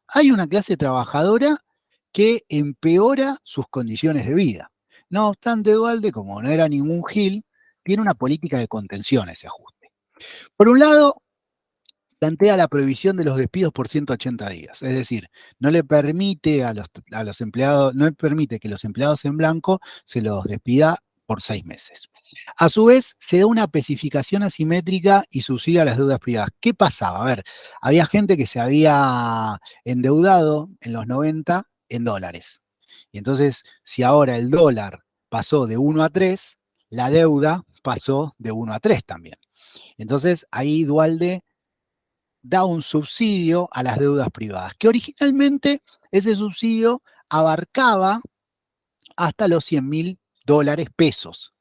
hay una clase trabajadora que empeora sus condiciones de vida. No obstante, Duhalde, como no era ningún gil, tiene una política de contención a ese ajuste. Por un lado, plantea la prohibición de los despidos por 180 días, es decir, no le permite a los empleados, no le permite que los empleados en blanco se los despida por 6 meses. A su vez, se da una especificación asimétrica y subsidia las deudas privadas. ¿Qué pasaba? A ver, había gente que se había endeudado en los 90 en dólares. Y entonces, si ahora el dólar pasó de 1 a 3, la deuda pasó de 1 a 3 también. Entonces, ahí Duhalde da un subsidio a las deudas privadas, que originalmente ese subsidio abarcaba hasta los $100.000 pesos.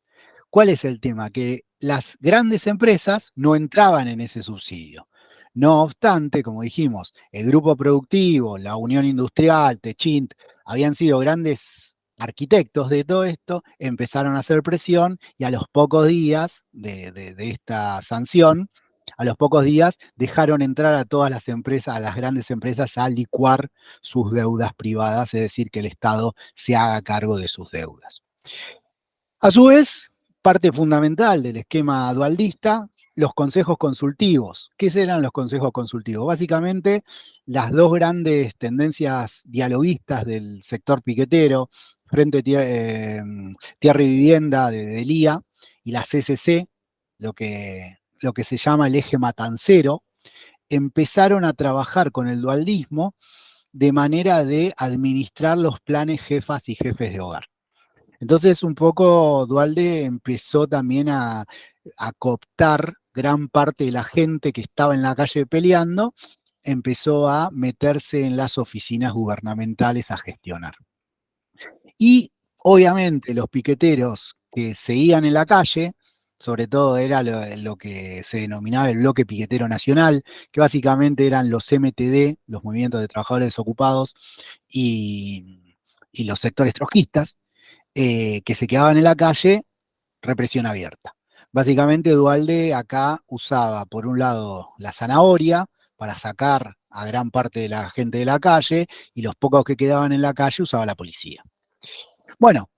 ¿Cuál es el tema? Que las grandes empresas no entraban en ese subsidio. No obstante, como dijimos, el grupo productivo, la Unión Industrial, Techint, habían sido grandes arquitectos de todo esto, empezaron a hacer presión y a los pocos días de esta sanción, a los pocos días dejaron entrar a todas las empresas, a las grandes empresas, a licuar sus deudas privadas, es decir, que el Estado se haga cargo de sus deudas. A su vez, parte fundamental del esquema dualdista, los consejos consultivos. ¿Qué serán los consejos consultivos? Básicamente, las dos grandes tendencias dialoguistas del sector piquetero, Frente Tierra y Vivienda de Lía y la CCC, lo que se llama el eje matancero, empezaron a trabajar con el dualdismo de manera de administrar los planes jefas y jefes de hogar. Entonces, un poco Duhalde empezó también a cooptar gran parte de la gente que estaba en la calle peleando, empezó a meterse en las oficinas gubernamentales a gestionar. Y obviamente los piqueteros que seguían en la calle, sobre todo era lo que se denominaba el bloque piquetero nacional, que básicamente eran los MTD, los movimientos de trabajadores desocupados, y los sectores trotskistas, que se quedaban en la calle, represión abierta. Básicamente Duhalde acá usaba, por un lado, la zanahoria para sacar a gran parte de la gente de la calle, y los pocos que quedaban en la calle usaba la policía. Bueno,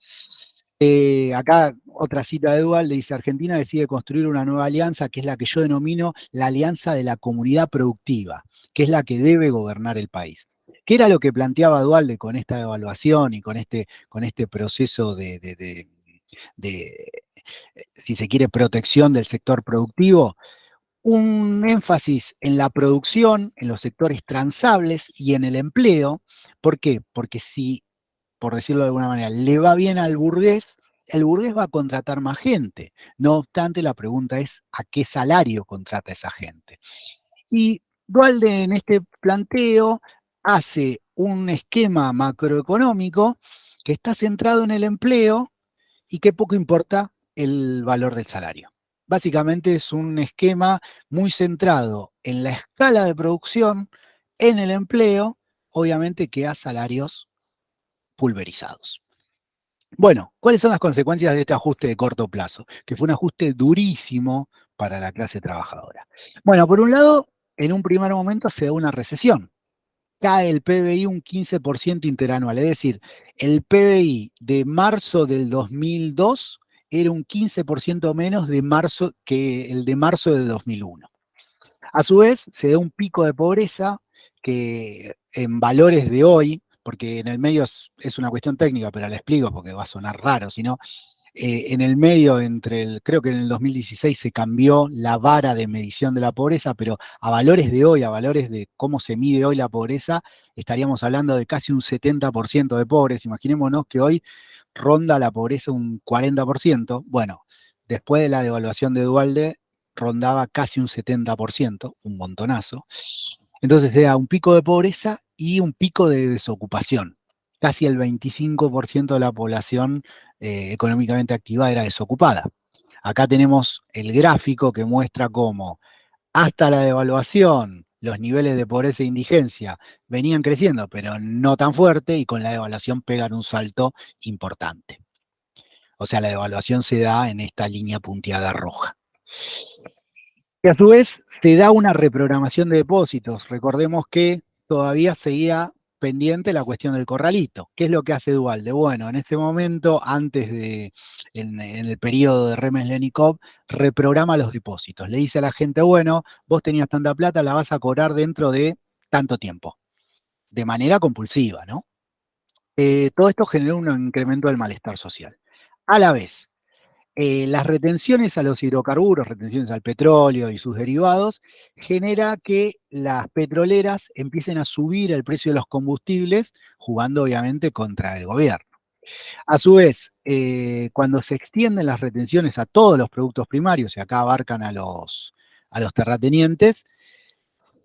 acá otra cita de Duhalde dice: Argentina decide construir una nueva alianza que es la que yo denomino la alianza de la comunidad productiva, que es la que debe gobernar el país. ¿Qué era lo que planteaba Duhalde con esta evaluación y con este proceso de, si se quiere, protección del sector productivo? Un énfasis en la producción, en los sectores transables y en el empleo. ¿Por qué? Porque si, por decirlo de alguna manera, le va bien al burgués, el burgués va a contratar más gente. No obstante, la pregunta es ¿a qué salario contrata esa gente? Y Duhalde en este planteo hace un esquema macroeconómico que está centrado en el empleo y que poco importa el valor del salario. Básicamente es un esquema muy centrado en la escala de producción, en el empleo, obviamente que a salarios pulverizados. Bueno, ¿cuáles son las consecuencias de este ajuste de corto plazo? Que fue un ajuste durísimo para la clase trabajadora. Bueno, por un lado, en un primer momento se da una recesión. Cae el PBI un 15% interanual, es decir, el PBI de marzo del 2002 era un 15% menos de marzo que el de marzo del 2001. A su vez, se da un pico de pobreza que en valores de hoy, porque en el medio es una cuestión técnica, pero la explico porque va a sonar raro, sino en el medio creo que en el 2016 se cambió la vara de medición de la pobreza, pero a valores de hoy, a valores de cómo se mide hoy la pobreza, estaríamos hablando de casi un 70% de pobres. Imaginémonos que hoy ronda la pobreza un 40%. Bueno, después de la devaluación de Duhalde, rondaba casi un 70%, un montonazo. Entonces era un pico de pobreza y un pico de desocupación. Casi el 25% de la población económicamente activa era desocupada. Acá tenemos el gráfico que muestra cómo hasta la devaluación los niveles de pobreza e indigencia venían creciendo, pero no tan fuerte, y con la devaluación pegan un salto importante. O sea, la devaluación se da en esta línea punteada roja. Y a su vez se da una reprogramación de depósitos. Recordemos que todavía seguía pendiente la cuestión del corralito. ¿Qué es lo que hace Duhalde? Bueno, en ese momento, en el periodo de Remes-Lenikov, reprograma los depósitos. Le dice a la gente, bueno, vos tenías tanta plata, la vas a cobrar dentro de tanto tiempo, de manera compulsiva, ¿no? Todo esto generó un incremento del malestar social. A la vez, las retenciones a los hidrocarburos, retenciones al petróleo y sus derivados, genera que las petroleras empiecen a subir el precio de los combustibles, jugando obviamente contra el gobierno. A su vez, cuando se extienden las retenciones a todos los productos primarios, y acá abarcan a los terratenientes,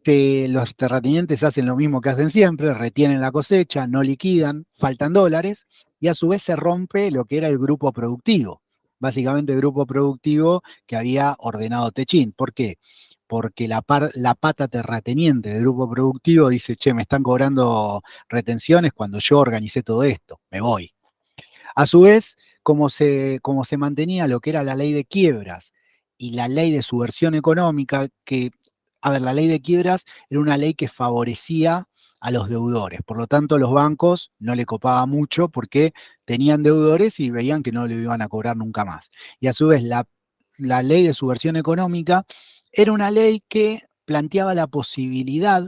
los terratenientes hacen lo mismo que hacen siempre, retienen la cosecha, no liquidan, faltan dólares, y a su vez se rompe lo que era el grupo productivo. Básicamente el grupo productivo que había ordenado Techín. ¿Por qué? Porque la pata terrateniente del grupo productivo dice, che, me están cobrando retenciones cuando yo organicé todo esto, me voy. A su vez, como se mantenía lo que era la ley de quiebras y la ley de subversión económica, la ley de quiebras era una ley que favorecía a los deudores. Por lo tanto, los bancos no le copaba mucho porque tenían deudores y veían que no le iban a cobrar nunca más. Y a su vez, la ley de subversión económica era una ley que planteaba la posibilidad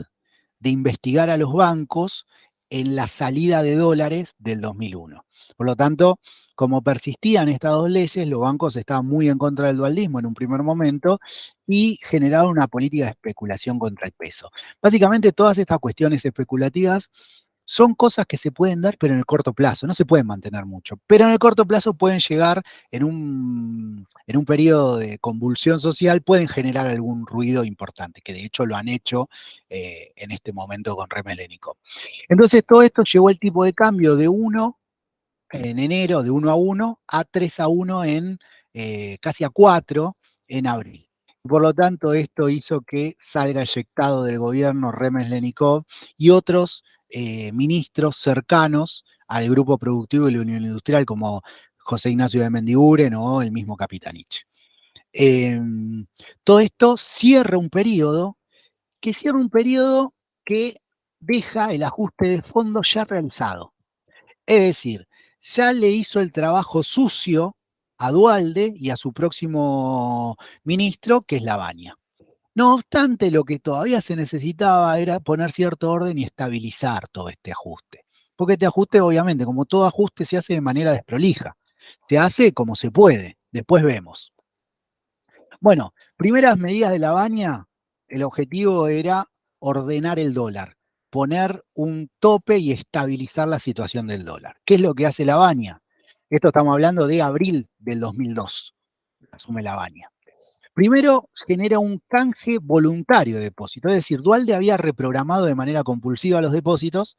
de investigar a los bancos en la salida de dólares del 2001. Por lo tanto, como persistían estas dos leyes, los bancos estaban muy en contra del dualdismo en un primer momento y generaron una política de especulación contra el peso. Básicamente, todas estas cuestiones especulativas son cosas que se pueden dar, pero en el corto plazo, no se pueden mantener mucho. Pero en el corto plazo pueden llegar, en un periodo de convulsión social, pueden generar algún ruido importante, que de hecho lo han hecho en este momento con Remes-Lenikov. Entonces, todo esto llevó el tipo de cambio de 1 en enero, de 1-1, a 3-1 casi a 4 en abril. Por lo tanto, esto hizo que salga eyectado del gobierno Remes-Lenikov y otros ministros cercanos al grupo productivo y la Unión Industrial, como José Ignacio de Mendiguren o el mismo Capitanich. Todo esto cierra un periodo que deja el ajuste de fondo ya realizado. Es decir, ya le hizo el trabajo sucio a Duhalde y a su próximo ministro, que es Lavagna. No obstante, lo que todavía se necesitaba era poner cierto orden y estabilizar todo este ajuste. Porque este ajuste, obviamente, como todo ajuste, se hace de manera desprolija. Se hace como se puede, después vemos. Bueno, primeras medidas de Lavagna, el objetivo era ordenar el dólar, poner un tope y estabilizar la situación del dólar. ¿Qué es lo que hace Lavagna? Esto estamos hablando de abril del 2002, asume Lavagna. Primero, genera un canje voluntario de depósito, es decir, Duhalde había reprogramado de manera compulsiva los depósitos.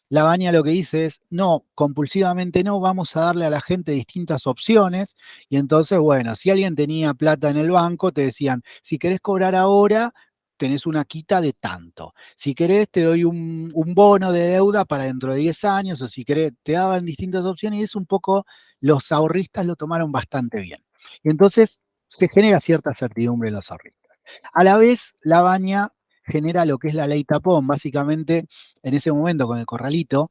Lavagna lo que dice es, no, compulsivamente no, vamos a darle a la gente distintas opciones, y entonces, bueno, si alguien tenía plata en el banco, te decían, si querés cobrar ahora, tenés una quita de tanto. Si querés, te doy un bono de deuda para dentro de 10 años, o si querés, te daban distintas opciones, y es un poco, los ahorristas lo tomaron bastante bien. Y entonces se genera cierta certidumbre en los ahorristas. A la vez, Lavagna genera lo que es la ley tapón. Básicamente, en ese momento con el corralito,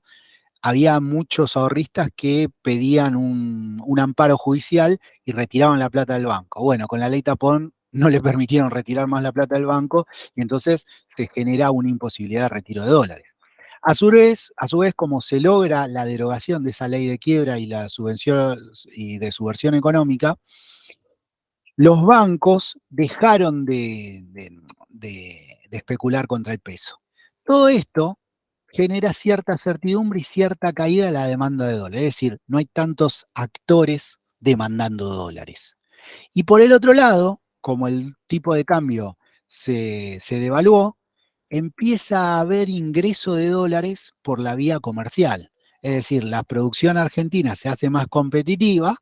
había muchos ahorristas que pedían un amparo judicial y retiraban la plata del banco. Bueno, con la ley tapón no le permitieron retirar más la plata del banco y entonces se genera una imposibilidad de retiro de dólares. A su vez, como se logra la derogación de esa ley de quiebra y la subvención y de subversión económica, los bancos dejaron de especular contra el peso. Todo esto genera cierta certidumbre y cierta caída de la demanda de dólares, es decir, no hay tantos actores demandando dólares. Y por el otro lado, como el tipo de cambio se devaluó, empieza a haber ingreso de dólares por la vía comercial. Es decir, la producción argentina se hace más competitiva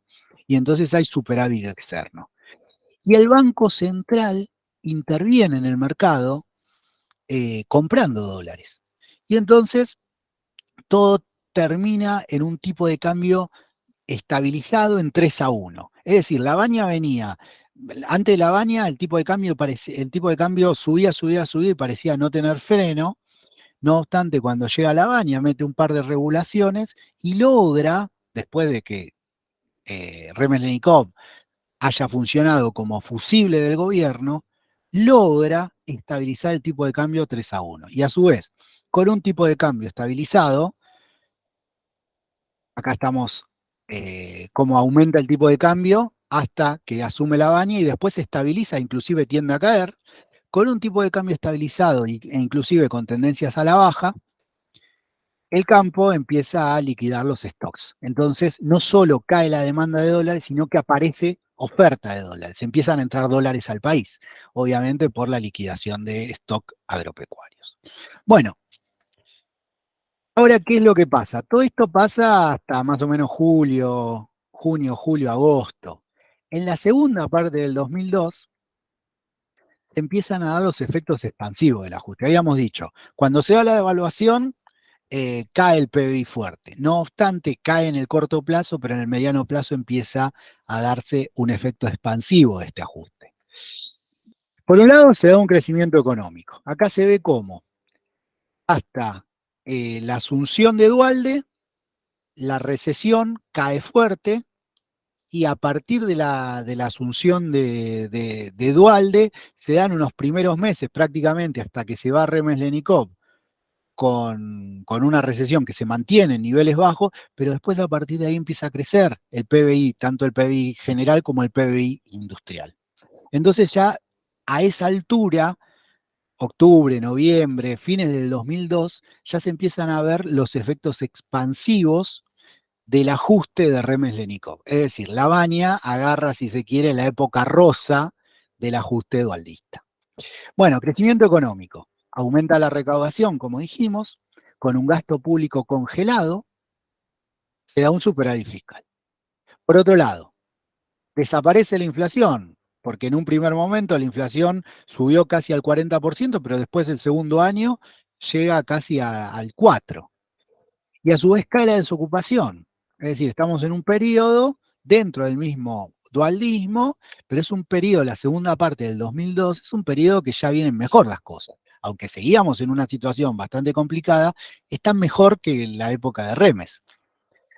y entonces hay superávit externo. Y el Banco Central interviene en el mercado comprando dólares. Y entonces todo termina en un tipo de cambio estabilizado en 3-1. Es decir, Lavagna venía, antes de Lavagna el tipo de cambio subía y parecía no tener freno. No obstante, cuando llega Lavagna mete un par de regulaciones y logra, después de que Remes-Lenikov haya funcionado como fusible del gobierno, logra estabilizar el tipo de cambio 3-1. Y a su vez, con un tipo de cambio estabilizado, acá estamos cómo aumenta el tipo de cambio hasta que asume Lavagna y después se estabiliza, inclusive tiende a caer, con un tipo de cambio estabilizado e inclusive con tendencias a la baja, el campo empieza a liquidar los stocks. Entonces, no solo cae la demanda de dólares, sino que aparece oferta de dólares. Empiezan a entrar dólares al país, obviamente por la liquidación de stock agropecuarios. Bueno, ahora, ¿qué es lo que pasa? Todo esto pasa hasta más o menos junio, julio, agosto. En la segunda parte del 2002, se empiezan a dar los efectos expansivos del ajuste. Habíamos dicho, cuando se da la devaluación, cae el PBI fuerte. No obstante, cae en el corto plazo, pero en el mediano plazo empieza a darse un efecto expansivo de este ajuste. Por un lado, se da un crecimiento económico. Acá se ve cómo hasta la asunción de Duhalde, la recesión cae fuerte y a partir de la asunción de Duhalde se dan unos primeros meses prácticamente hasta que se va Remes-Lenikov con una recesión que se mantiene en niveles bajos, pero después a partir de ahí empieza a crecer el PBI, tanto el PBI general como el PBI industrial. Entonces ya a esa altura, octubre, noviembre, fines del 2002, ya se empiezan a ver los efectos expansivos del ajuste de Remes-Lenikov. Es decir, Lavagna agarra, si se quiere, la época rosa del ajuste dualdista. Bueno, crecimiento económico. Aumenta la recaudación, como dijimos, con un gasto público congelado, se da un superávit fiscal. Por otro lado, desaparece la inflación, porque en un primer momento la inflación subió casi al 40%, pero después el segundo año llega casi al 4%. Y a su vez cae la desocupación. Es decir, estamos en un periodo dentro del mismo dualdismo, pero es un periodo, la segunda parte del 2002, es un periodo que ya vienen mejor las cosas. Aunque seguíamos en una situación bastante complicada, está mejor que la época de Remes.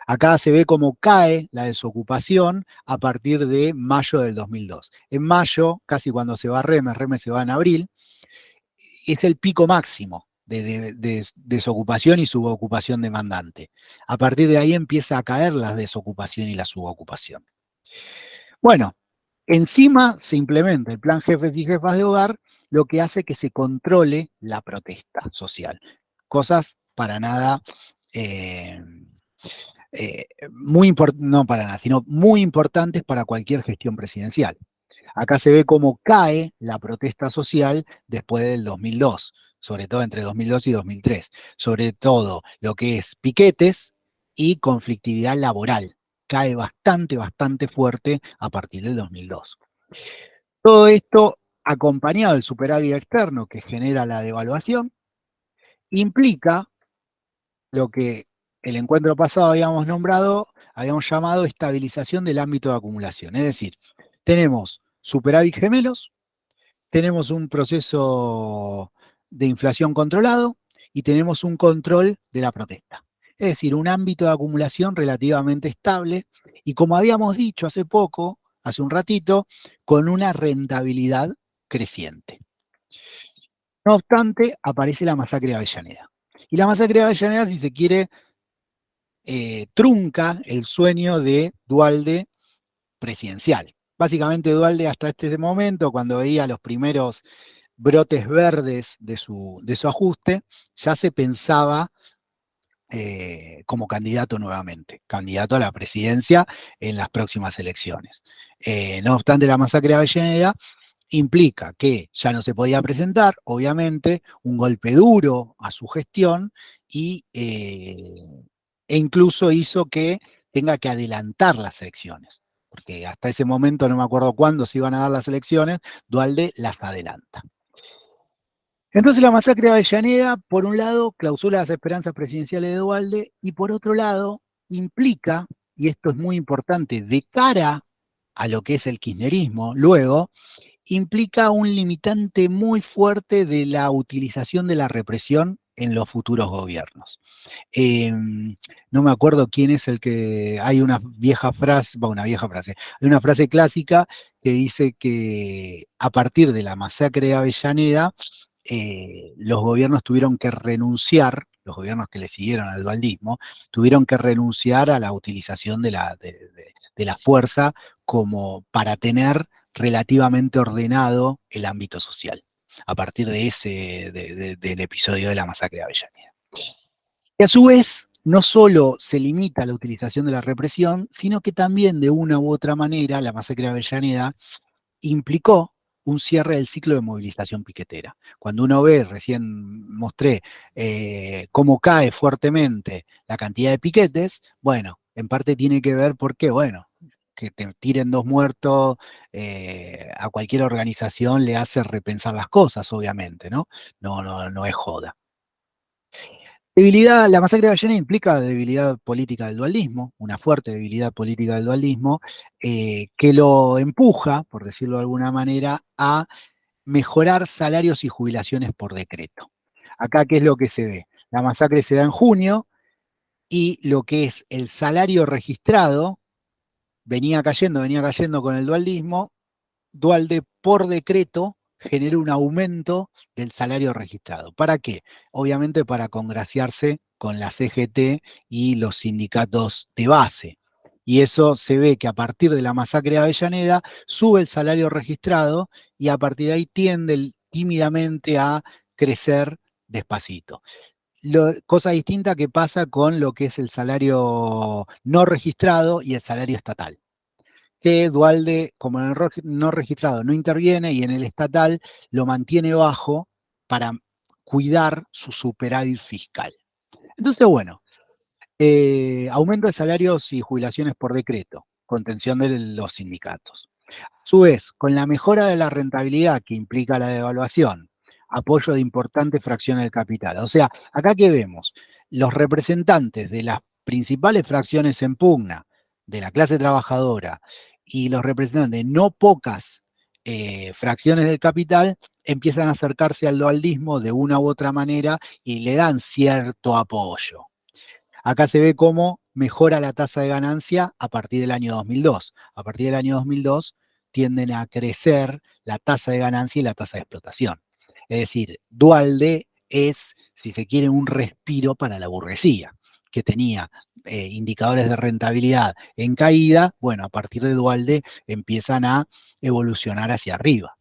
Acá se ve cómo cae la desocupación a partir de mayo del 2002. En mayo, casi cuando se va Remes se va en abril, es el pico máximo de desocupación y subocupación demandante. A partir de ahí empieza a caer la desocupación y la subocupación. Bueno, encima se implementa el plan Jefes y Jefas de Hogar, lo que hace que se controle la protesta social. Cosas para nada, no para nada, sino muy importantes para cualquier gestión presidencial. Acá se ve cómo cae la protesta social después del 2002, sobre todo entre 2002 y 2003, sobre todo lo que es piquetes y conflictividad laboral. Cae bastante, bastante fuerte a partir del 2002. Todo esto acompañado del superávit externo que genera la devaluación, implica lo que el encuentro pasado habíamos llamado estabilización del ámbito de acumulación. Es decir, tenemos superávit gemelos, tenemos un proceso de inflación controlado y tenemos un control de la protesta. Es decir, un ámbito de acumulación relativamente estable y, como habíamos dicho hace poco, hace un ratito, con una rentabilidad creciente. No obstante, aparece la masacre de Avellaneda. Y la masacre de Avellaneda, si se quiere, trunca el sueño de Duhalde presidencial. Básicamente Duhalde hasta este momento, cuando veía los primeros brotes verdes de su ajuste, ya se pensaba como candidato nuevamente, candidato a la presidencia en las próximas elecciones. No obstante, la masacre de Avellaneda implica que ya no se podía presentar, obviamente, un golpe duro a su gestión e incluso hizo que tenga que adelantar las elecciones, porque hasta ese momento, no me acuerdo cuándo se iban a dar las elecciones, Duhalde las adelanta. Entonces la masacre de Avellaneda, por un lado, clausura las esperanzas presidenciales de Duhalde y por otro lado, implica, y esto es muy importante, de cara a lo que es el kirchnerismo, luego, implica un limitante muy fuerte de la utilización de la represión en los futuros gobiernos. No me acuerdo quién es el que, hay una vieja frase, hay una frase clásica que dice que a partir de la masacre de Avellaneda, los gobiernos tuvieron que renunciar, los gobiernos que le siguieron al dualdismo, tuvieron que renunciar a la utilización de la fuerza como para tener relativamente ordenado el ámbito social, a partir de del episodio de la masacre de Avellaneda. Y a su vez, no solo se limita la utilización de la represión, sino que también de una u otra manera la masacre de Avellaneda implicó un cierre del ciclo de movilización piquetera. Cuando uno ve, recién mostré cómo cae fuertemente la cantidad de piquetes, bueno, en parte tiene que ver porque, bueno, que te tiren 2 muertos a cualquier organización le hace repensar las cosas, obviamente, ¿no? No es joda. Debilidad, la masacre de Avellaneda implica debilidad política del dualdismo, una fuerte debilidad política del dualdismo, que lo empuja, por decirlo de alguna manera, a mejorar salarios y jubilaciones por decreto. Acá, ¿qué es lo que se ve? La masacre se da en junio y lo que es el salario registrado venía cayendo con el dualdismo. Duhalde, por decreto, genera un aumento del salario registrado. ¿Para qué? Obviamente para congraciarse con la CGT y los sindicatos de base. Y eso se ve que a partir de la masacre de Avellaneda sube el salario registrado y a partir de ahí tiende tímidamente a crecer despacito. Cosa distinta que pasa con lo que es el salario no registrado y el salario estatal, que Duhalde, como en el no registrado, no interviene y en el estatal lo mantiene bajo para cuidar su superávit fiscal. Entonces, bueno, aumento de salarios y jubilaciones por decreto, contención de los sindicatos. A su vez, con la mejora de la rentabilidad que implica la devaluación, apoyo de importantes fracciones del capital. O sea, acá que vemos, los representantes de las principales fracciones en pugna, de la clase trabajadora, y los representantes de no pocas fracciones del capital, empiezan a acercarse al dualdismo de una u otra manera y le dan cierto apoyo. Acá se ve cómo mejora la tasa de ganancia a partir del año 2002. A partir del año 2002 tienden a crecer la tasa de ganancia y la tasa de explotación. Es decir, Duhalde es, si se quiere, un respiro para la burguesía, que tenía indicadores de rentabilidad en caída. Bueno, a partir de Duhalde empiezan a evolucionar hacia arriba.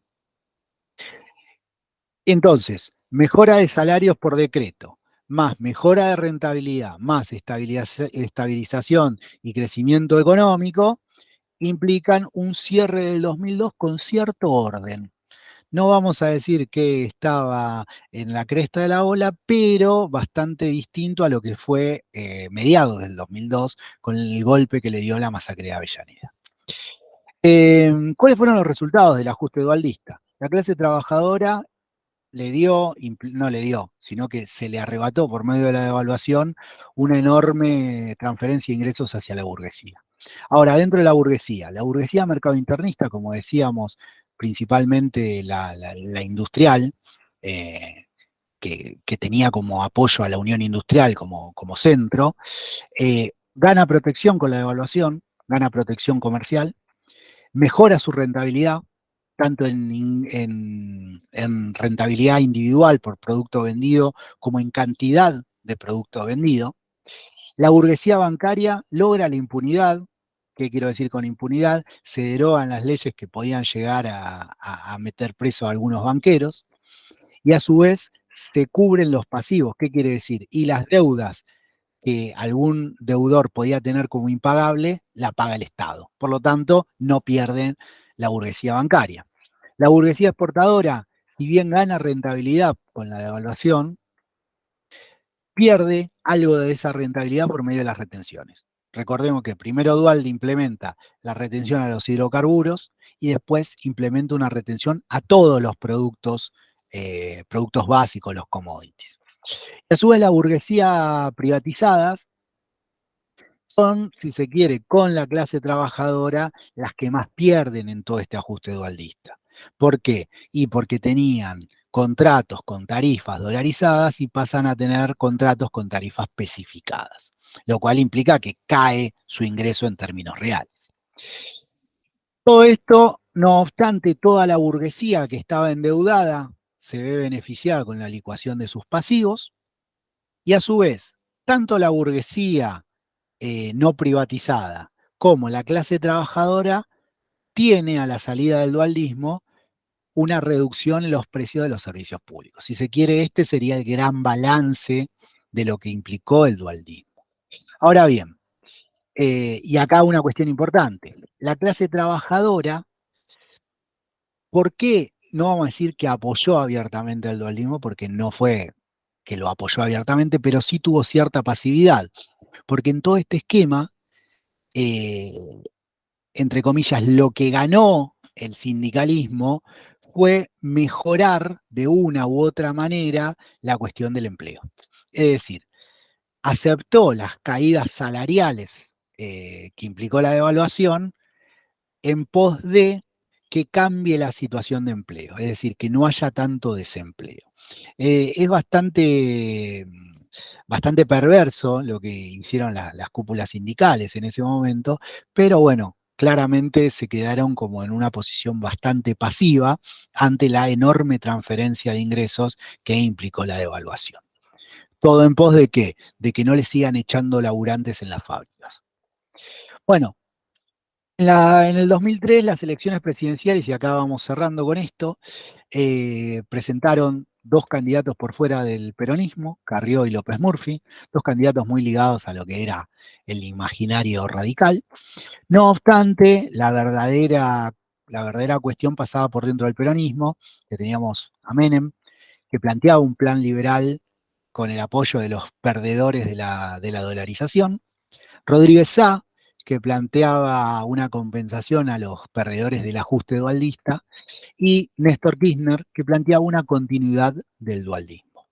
Entonces, mejora de salarios por decreto, más mejora de rentabilidad, más estabilización y crecimiento económico, implican un cierre del 2002 con cierto orden. No vamos a decir que estaba en la cresta de la ola, pero bastante distinto a lo que fue mediados del 2002 con el golpe que le dio la masacre de Avellaneda. ¿Cuáles fueron los resultados del ajuste dualdista? La clase trabajadora no le dio, sino que se le arrebató por medio de la devaluación una enorme transferencia de ingresos hacia la burguesía. Ahora, dentro de la burguesía mercado internista, como decíamos, principalmente la industrial, que tenía como apoyo a la Unión Industrial como centro, gana protección con la devaluación, gana protección comercial, mejora su rentabilidad, tanto en rentabilidad individual por producto vendido como en cantidad de producto vendido. La burguesía bancaria logra la impunidad. ¿Qué quiero decir con impunidad? Se derogan las leyes que podían llegar a meter preso a algunos banqueros y a su vez se cubren los pasivos. ¿Qué quiere decir? Y las deudas que algún deudor podía tener como impagable, la paga el Estado. Por lo tanto, no pierden la burguesía bancaria. La burguesía exportadora, si bien gana rentabilidad con la devaluación, pierde algo de esa rentabilidad por medio de las retenciones. Recordemos que primero Duhalde implementa la retención a los hidrocarburos y después implementa una retención a todos los productos básicos, los commodities. Y a su vez la burguesía privatizadas son, si se quiere, con la clase trabajadora, las que más pierden en todo este ajuste dualdista. ¿Por qué? Y porque tenían contratos con tarifas dolarizadas y pasan a tener contratos con tarifas especificadas, lo cual implica que cae su ingreso en términos reales. Todo esto, no obstante, toda la burguesía que estaba endeudada se ve beneficiada con la licuación de sus pasivos y a su vez, tanto la burguesía no privatizada como la clase trabajadora tiene a la salida del dualdismo una reducción en los precios de los servicios públicos. Si se quiere, este sería el gran balance de lo que implicó el dualdismo. Ahora bien, y acá una cuestión importante, la clase trabajadora, ¿por qué no vamos a decir que apoyó abiertamente el dualdismo? Porque no fue que lo apoyó abiertamente, pero sí tuvo cierta pasividad, porque en todo este esquema, entre comillas, lo que ganó el sindicalismo fue mejorar de una u otra manera la cuestión del empleo. Es decir, aceptó las caídas salariales que implicó la devaluación en pos de que cambie la situación de empleo, es decir, que no haya tanto desempleo. Es bastante perverso lo que hicieron las cúpulas sindicales en ese momento, pero bueno, claramente se quedaron como en una posición bastante pasiva ante la enorme transferencia de ingresos que implicó la devaluación. ¿Todo en pos de qué? De que no le sigan echando laburantes en las fábricas. Bueno, en el 2003 las elecciones presidenciales, y acá vamos cerrando con esto, presentaron dos candidatos por fuera del peronismo, Carrió y López Murphy, dos candidatos muy ligados a lo que era el imaginario radical. No obstante, la verdadera cuestión pasaba por dentro del peronismo, que teníamos a Menem, que planteaba un plan liberal con el apoyo de los perdedores de la dolarización, Rodríguez Sá, que planteaba una compensación a los perdedores del ajuste dualdista, y Néstor Kirchner, que planteaba una continuidad del dualdismo.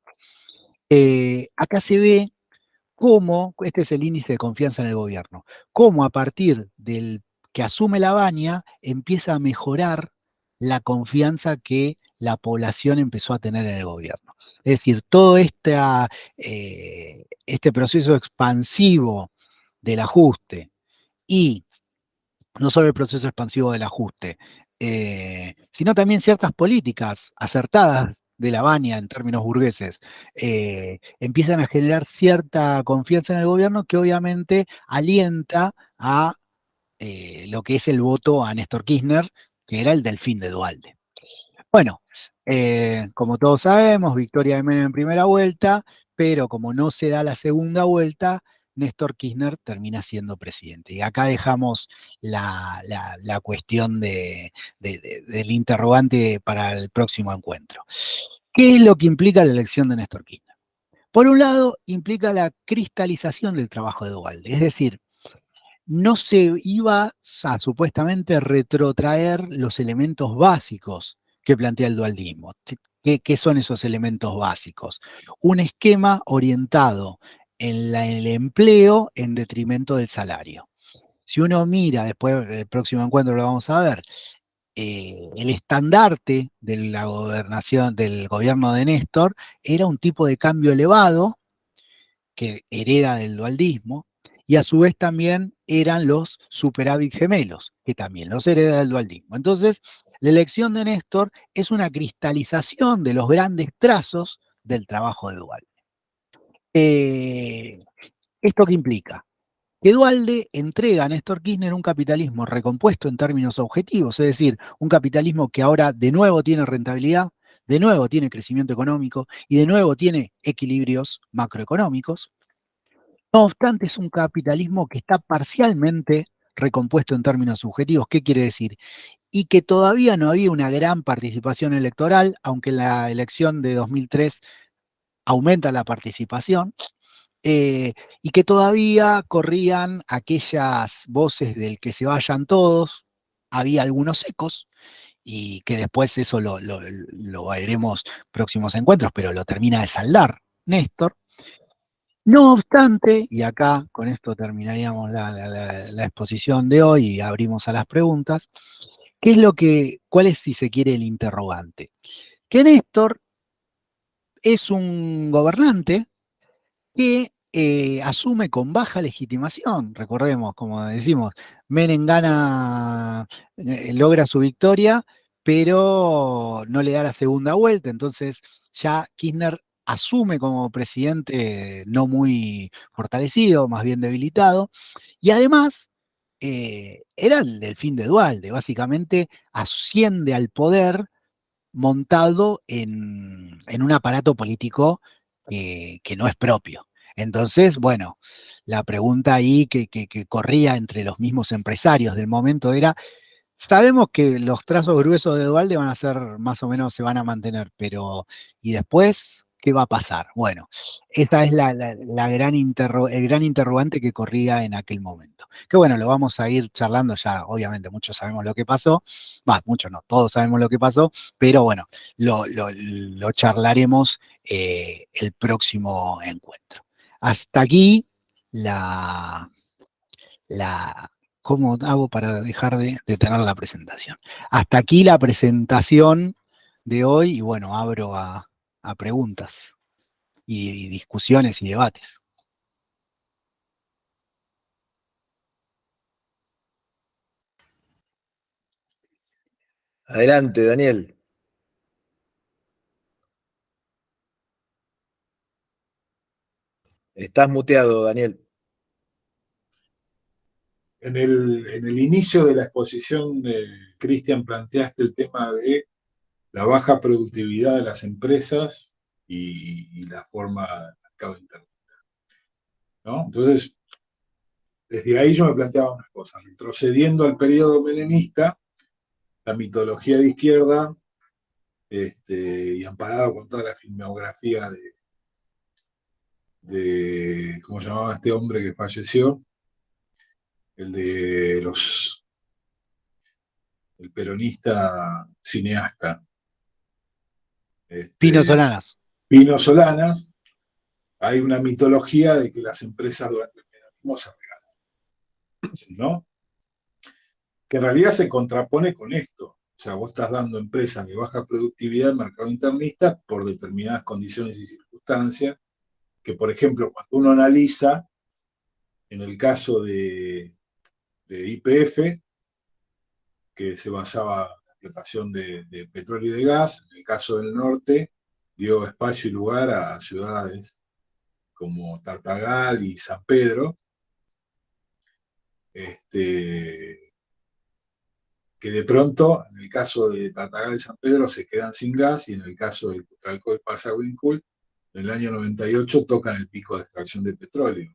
Acá se ve cómo, este es el índice de confianza en el gobierno, cómo a partir del que asume la Baña empieza a mejorar la confianza que la población empezó a tener en el gobierno. Es decir, todo este proceso expansivo del ajuste y no solo el proceso expansivo del ajuste, sino también ciertas políticas acertadas de la Baña en términos burgueses, empiezan a generar cierta confianza en el gobierno que obviamente alienta a lo que es el voto a Néstor Kirchner, que era el delfín de Duhalde. Bueno, como todos sabemos, victoria de Menem en primera vuelta, pero como no se da la segunda vuelta, Néstor Kirchner termina siendo presidente. Y acá dejamos la cuestión del interrogante para el próximo encuentro. ¿Qué es lo que implica la elección de Néstor Kirchner? Por un lado, implica la cristalización del trabajo de Duhalde, es decir, no se iba a supuestamente retrotraer los elementos básicos que plantea el dualdismo. ¿Qué son esos elementos básicos? Un esquema orientado en el empleo en detrimento del salario. Si uno mira, después el próximo encuentro lo vamos a ver, el estandarte de la gobernación, del gobierno de Néstor era un tipo de cambio elevado que hereda del dualdismo, y a su vez también eran los superávit gemelos, que también los hereda del dualdismo. Entonces, la elección de Néstor es una cristalización de los grandes trazos del trabajo de Duhalde. ¿Esto qué implica? Que Duhalde entrega a Néstor Kirchner un capitalismo recompuesto en términos objetivos, es decir, un capitalismo que ahora de nuevo tiene rentabilidad, de nuevo tiene crecimiento económico y de nuevo tiene equilibrios macroeconómicos. No obstante, es un capitalismo que está parcialmente recompuesto en términos subjetivos. ¿Qué quiere decir? Y que todavía no había una gran participación electoral, aunque en la elección de 2003 aumenta la participación, y que todavía corrían aquellas voces del que se vayan todos, había algunos ecos, y que después eso lo veremos próximos encuentros, pero lo termina de saldar Néstor. No obstante, y acá con esto terminaríamos la exposición de hoy y abrimos a las preguntas, ¿cuál es, si se quiere, el interrogante? Que Néstor es un gobernante que asume con baja legitimación. Recordemos, como decimos, Menem logra su victoria, pero no le da la segunda vuelta, entonces ya Kirchner asume como presidente no muy fortalecido, más bien debilitado, y además era el delfín de Duhalde, básicamente asciende al poder montado en un aparato político que no es propio. Entonces, bueno, la pregunta ahí que corría entre los mismos empresarios del momento era, sabemos que los trazos gruesos de Duhalde van a ser, más o menos se van a mantener, pero ¿y después qué va a pasar? Bueno, esa es el gran interrogante que corría en aquel momento. Que bueno, lo vamos a ir charlando ya, obviamente muchos sabemos lo que pasó, muchos no, todos sabemos lo que pasó, pero bueno, lo charlaremos el próximo encuentro. Hasta aquí ¿cómo hago para dejar de tener la presentación? Hasta aquí la presentación de hoy y bueno, abro a preguntas y discusiones y debates. Adelante, Daniel. Estás muteado, Daniel. En el inicio de la exposición de Cristian planteaste el tema de la baja productividad de las empresas y la forma del mercado interno, ¿no? Entonces, desde ahí yo me planteaba unas cosas. Retrocediendo al periodo menemista, la mitología de izquierda, y amparado con toda la filmografía de ¿cómo llamaba este hombre que falleció? El de el peronista cineasta. Pino Solanas. Pino Solanas, hay una mitología de que las empresas durante el menemismo se regalan, ¿no? Que en realidad se contrapone con esto. O sea, vos estás dando empresas de baja productividad al mercado internista por determinadas condiciones y circunstancias, que por ejemplo, cuando uno analiza, en el caso de YPF, que se basaba en la explotación de petróleo y de gas, en el caso del norte, dio espacio y lugar a ciudades como Tartagal y San Pedro, que de pronto, en el caso de Tartagal y San Pedro, se quedan sin gas, y en el caso de Cutralcó y Pasahuincul, en el año 98 tocan el pico de extracción de petróleo.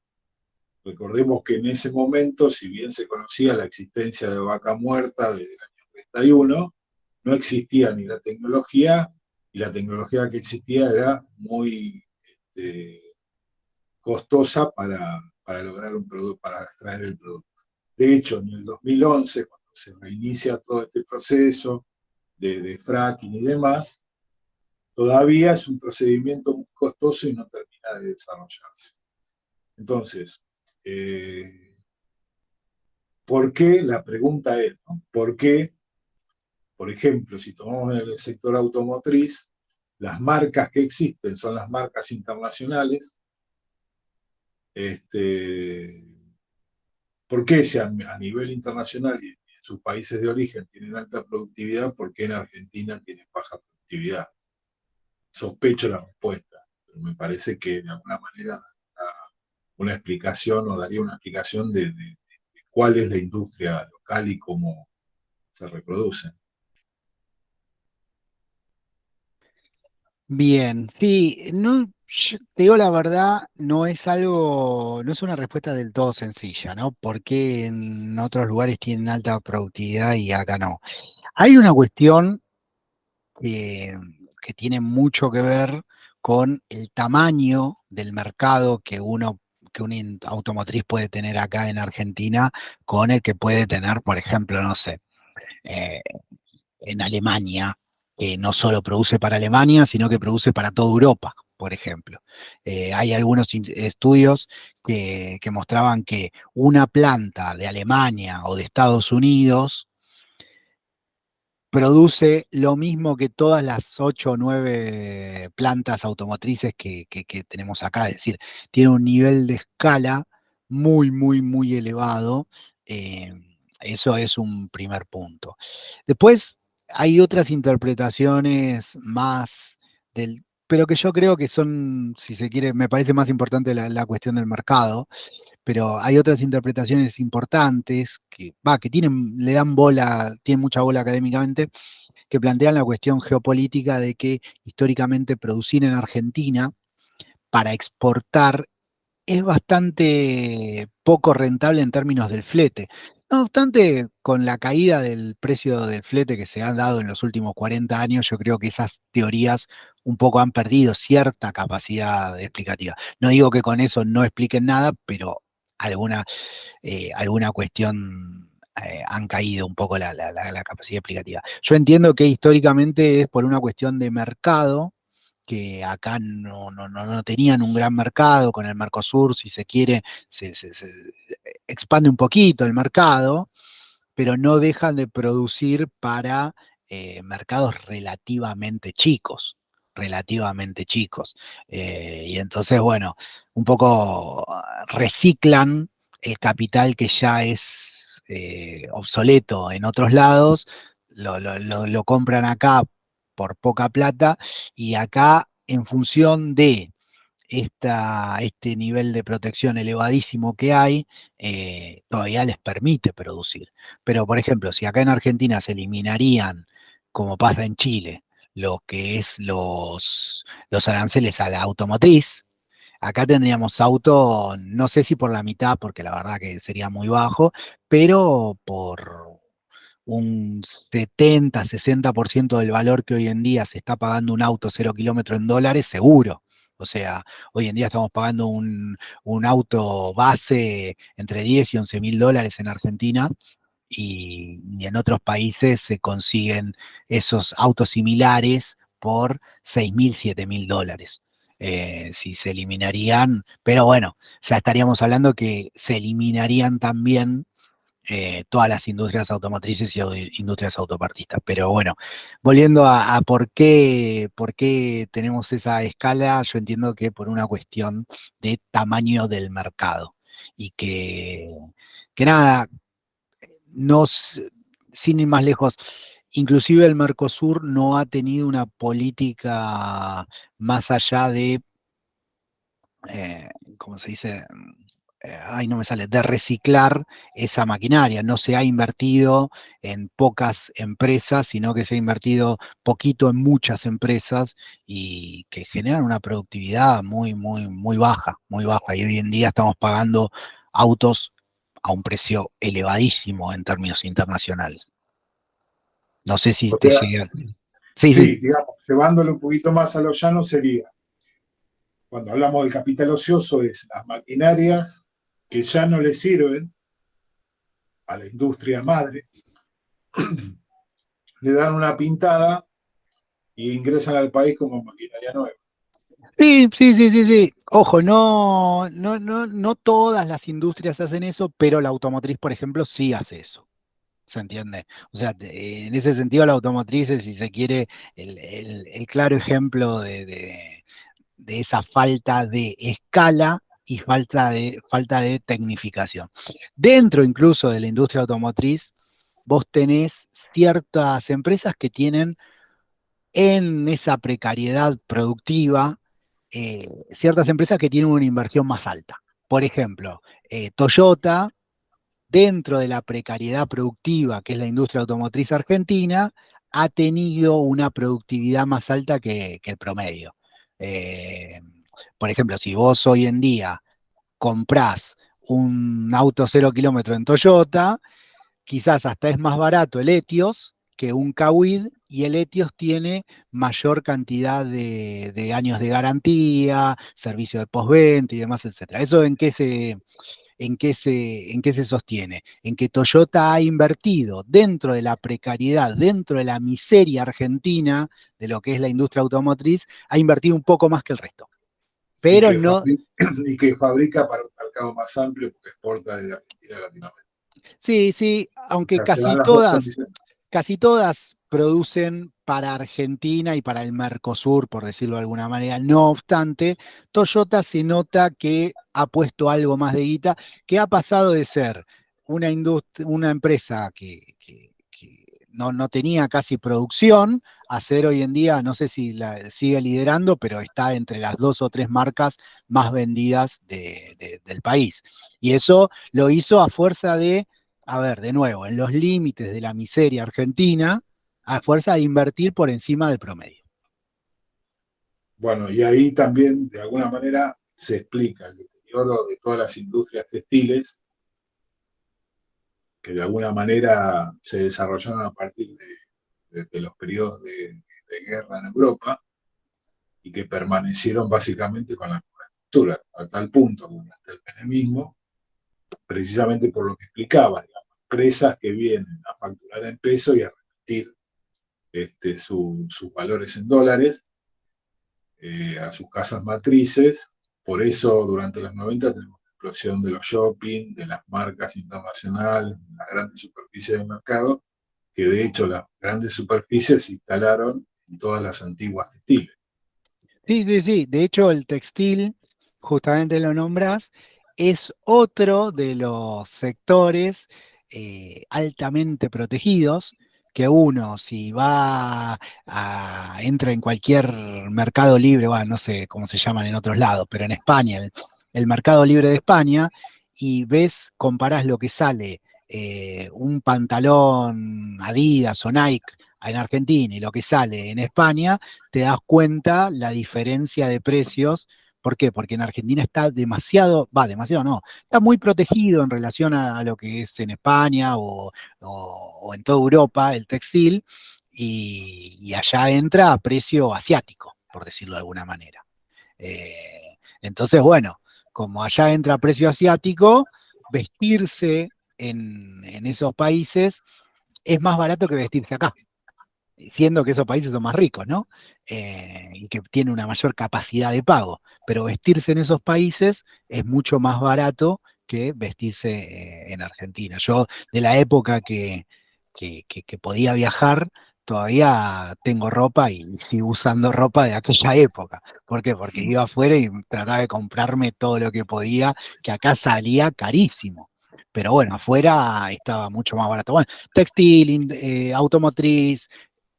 Recordemos que en ese momento, si bien se conocía la existencia de Vaca Muerta desde el año 31, no existía ni la tecnología, y la tecnología que existía era muy costosa para lograr un producto, para extraer el producto. De hecho, en el 2011, cuando se reinicia todo este proceso de fracking y demás, todavía es un procedimiento muy costoso y no termina de desarrollarse. Entonces, ¿por qué? La pregunta es, ¿no? ¿Por qué? Por ejemplo, si tomamos el sector automotriz, las marcas que existen son las marcas internacionales. ¿Por qué si a nivel internacional y en sus países de origen tienen alta productividad, por qué en Argentina tienen baja productividad? Sospecho la respuesta, pero me parece que de alguna manera da una explicación, o daría una explicación de cuál es la industria local y cómo se reproduce. Bien, sí, no, te digo la verdad, no es una respuesta del todo sencilla, ¿no? ¿Por qué en otros lugares tienen alta productividad y acá no? Hay una cuestión que, que tiene mucho que ver con el tamaño del mercado que una automotriz puede tener acá en Argentina con el que puede tener, por ejemplo, no sé, eh, en Alemania, que no solo produce para Alemania, sino que produce para toda Europa, por ejemplo. Hay algunos estudios que mostraban que una planta de Alemania o de Estados Unidos produce lo mismo que todas las 8 o 9 plantas automotrices que tenemos acá. Es decir, tiene un nivel de escala muy, muy, muy elevado. eh, Eso es un primer punto. Después hay otras interpretaciones más pero que yo creo que son, si se quiere, me parece más importante la cuestión del mercado, pero hay otras interpretaciones importantes que le dan bola, tienen mucha bola académicamente, que plantean la cuestión geopolítica de que históricamente producir en Argentina para exportar es bastante poco rentable en términos del flete. No obstante, con la caída del precio del flete que se ha dado en los últimos 40 años, yo creo que esas teorías un poco han perdido cierta capacidad explicativa. No digo que con eso no expliquen nada, pero alguna, alguna cuestión han caído un poco la capacidad explicativa. Yo entiendo que históricamente es por una cuestión de mercado, que acá no tenían un gran mercado. Con el Mercosur, si se quiere, se expande un poquito el mercado, pero no dejan de producir para mercados relativamente chicos, relativamente chicos. Y entonces, bueno, un poco reciclan el capital que ya es obsoleto en otros lados, lo compran acá por poca plata, y acá, en función de este nivel de protección elevadísimo que hay, todavía les permite producir. Pero, por ejemplo, si acá en Argentina se eliminarían, como pasa en Chile, lo que es los aranceles a la automotriz, acá tendríamos auto, no sé si por la mitad, porque la verdad que sería muy bajo, pero por un 70-60% del valor que hoy en día se está pagando un auto 0 kilómetro en dólares, seguro. O sea, hoy en día estamos pagando un auto base entre 10 y 11 mil dólares en Argentina, y en otros países se consiguen esos autos similares por 6 mil, 7 mil dólares. Si se eliminarían, pero bueno, ya estaríamos hablando que se eliminarían también todas las industrias automotrices y industrias autopartistas. Pero bueno, volviendo a por qué tenemos esa escala, yo entiendo que por una cuestión de tamaño del mercado. Y que nada, sin ir más lejos, inclusive el Mercosur no ha tenido una política más allá de, ¿cómo se dice? Ay, no me sale, de reciclar esa maquinaria. No se ha invertido en pocas empresas, sino que se ha invertido poquito en muchas empresas y que generan una productividad muy, muy, muy baja, muy baja. Y hoy en día estamos pagando autos a un precio elevadísimo en términos internacionales. No sé si O te sea, llegué a... Sí, sí, sí. digamos, llevándolo un poquito más a lo llano sería, cuando hablamos del capital ocioso, es las maquinarias que ya no le sirven a la industria madre, le dan una pintada y ingresan al país como maquinaria nueva. Sí, sí, sí, sí, sí. Ojo, no todas las industrias hacen eso, pero la automotriz, por ejemplo, sí hace eso. ¿Se entiende? O sea, en ese sentido la automotriz es, si se quiere, el claro ejemplo de esa falta de escala y falta de tecnificación. Dentro incluso de la industria automotriz, vos tenés ciertas empresas que tienen en esa precariedad productiva, ciertas empresas que tienen una inversión más alta. Por ejemplo, Toyota, dentro de la precariedad productiva que es la industria automotriz argentina, ha tenido una productividad más alta que el promedio. Eh, por ejemplo, si vos hoy en día comprás un auto 0 kilómetro en Toyota, quizás hasta es más barato el Etios que un Kwid, y el Etios tiene mayor cantidad de años de garantía, servicio de postventa y demás, etcétera. ¿Eso en qué se sostiene? En que Toyota ha invertido dentro de la precariedad, dentro de la miseria argentina de lo que es la industria automotriz, ha invertido un poco más que el resto. Y Pero que, no, y que fabrica para un mercado más amplio porque exporta desde Argentina a Latinoamérica. sí, sí, O aunque sea, se dan las dos condiciones. casi todas producen para Argentina y para el Mercosur, por decirlo de alguna manera. No obstante, Toyota se nota que ha puesto algo más de guita, que ha pasado de ser una empresa que no tenía casi producción, a ser hoy en día, no sé si la sigue liderando, pero está entre las 2 o 3 marcas más vendidas del país. Y eso lo hizo a fuerza de, a ver, de nuevo, en los límites de la miseria argentina, a fuerza de invertir por encima del promedio. Bueno, y ahí también, de alguna manera, se explica el deterioro de todas las industrias textiles que de alguna manera se desarrollaron a partir de los periodos de guerra en Europa y que permanecieron básicamente con la misma estructura, a tal punto que hasta el menemismo, precisamente por lo que explicaba, digamos, empresas que vienen a facturar en pesos y a remitir sus valores en dólares a sus casas matrices. Por eso durante los 90 tenemos la explosión de los shopping, de las marcas internacionales, de las grandes superficies de mercado, que de hecho las grandes superficies se instalaron en todas las antiguas textiles. Sí, sí, sí. De hecho, el textil, justamente lo nombras, es otro de los sectores altamente protegidos, que uno, si entra en cualquier mercado libre, bueno, no sé cómo se llaman en otros lados, pero en España, el mercado libre de España, y comparás lo que sale un pantalón Adidas o Nike en Argentina y lo que sale en España, te das cuenta la diferencia de precios. ¿Por qué? Porque en Argentina está demasiado no, está muy protegido en relación a lo que es en España o en toda Europa el textil, y allá entra a precio asiático, por decirlo de alguna manera. Entonces, bueno, como allá entra a precio asiático, vestirse en esos países es más barato que vestirse acá, siendo que esos países son más ricos, ¿no? Y que tienen una mayor capacidad de pago. Pero vestirse en esos países es mucho más barato que vestirse en Argentina. Yo, de la época que podía viajar, todavía tengo ropa y sigo usando ropa de aquella época. ¿Por qué? Porque iba afuera y trataba de comprarme todo lo que podía, que acá salía carísimo. Pero bueno, afuera estaba mucho más barato. Bueno, textil, automotriz,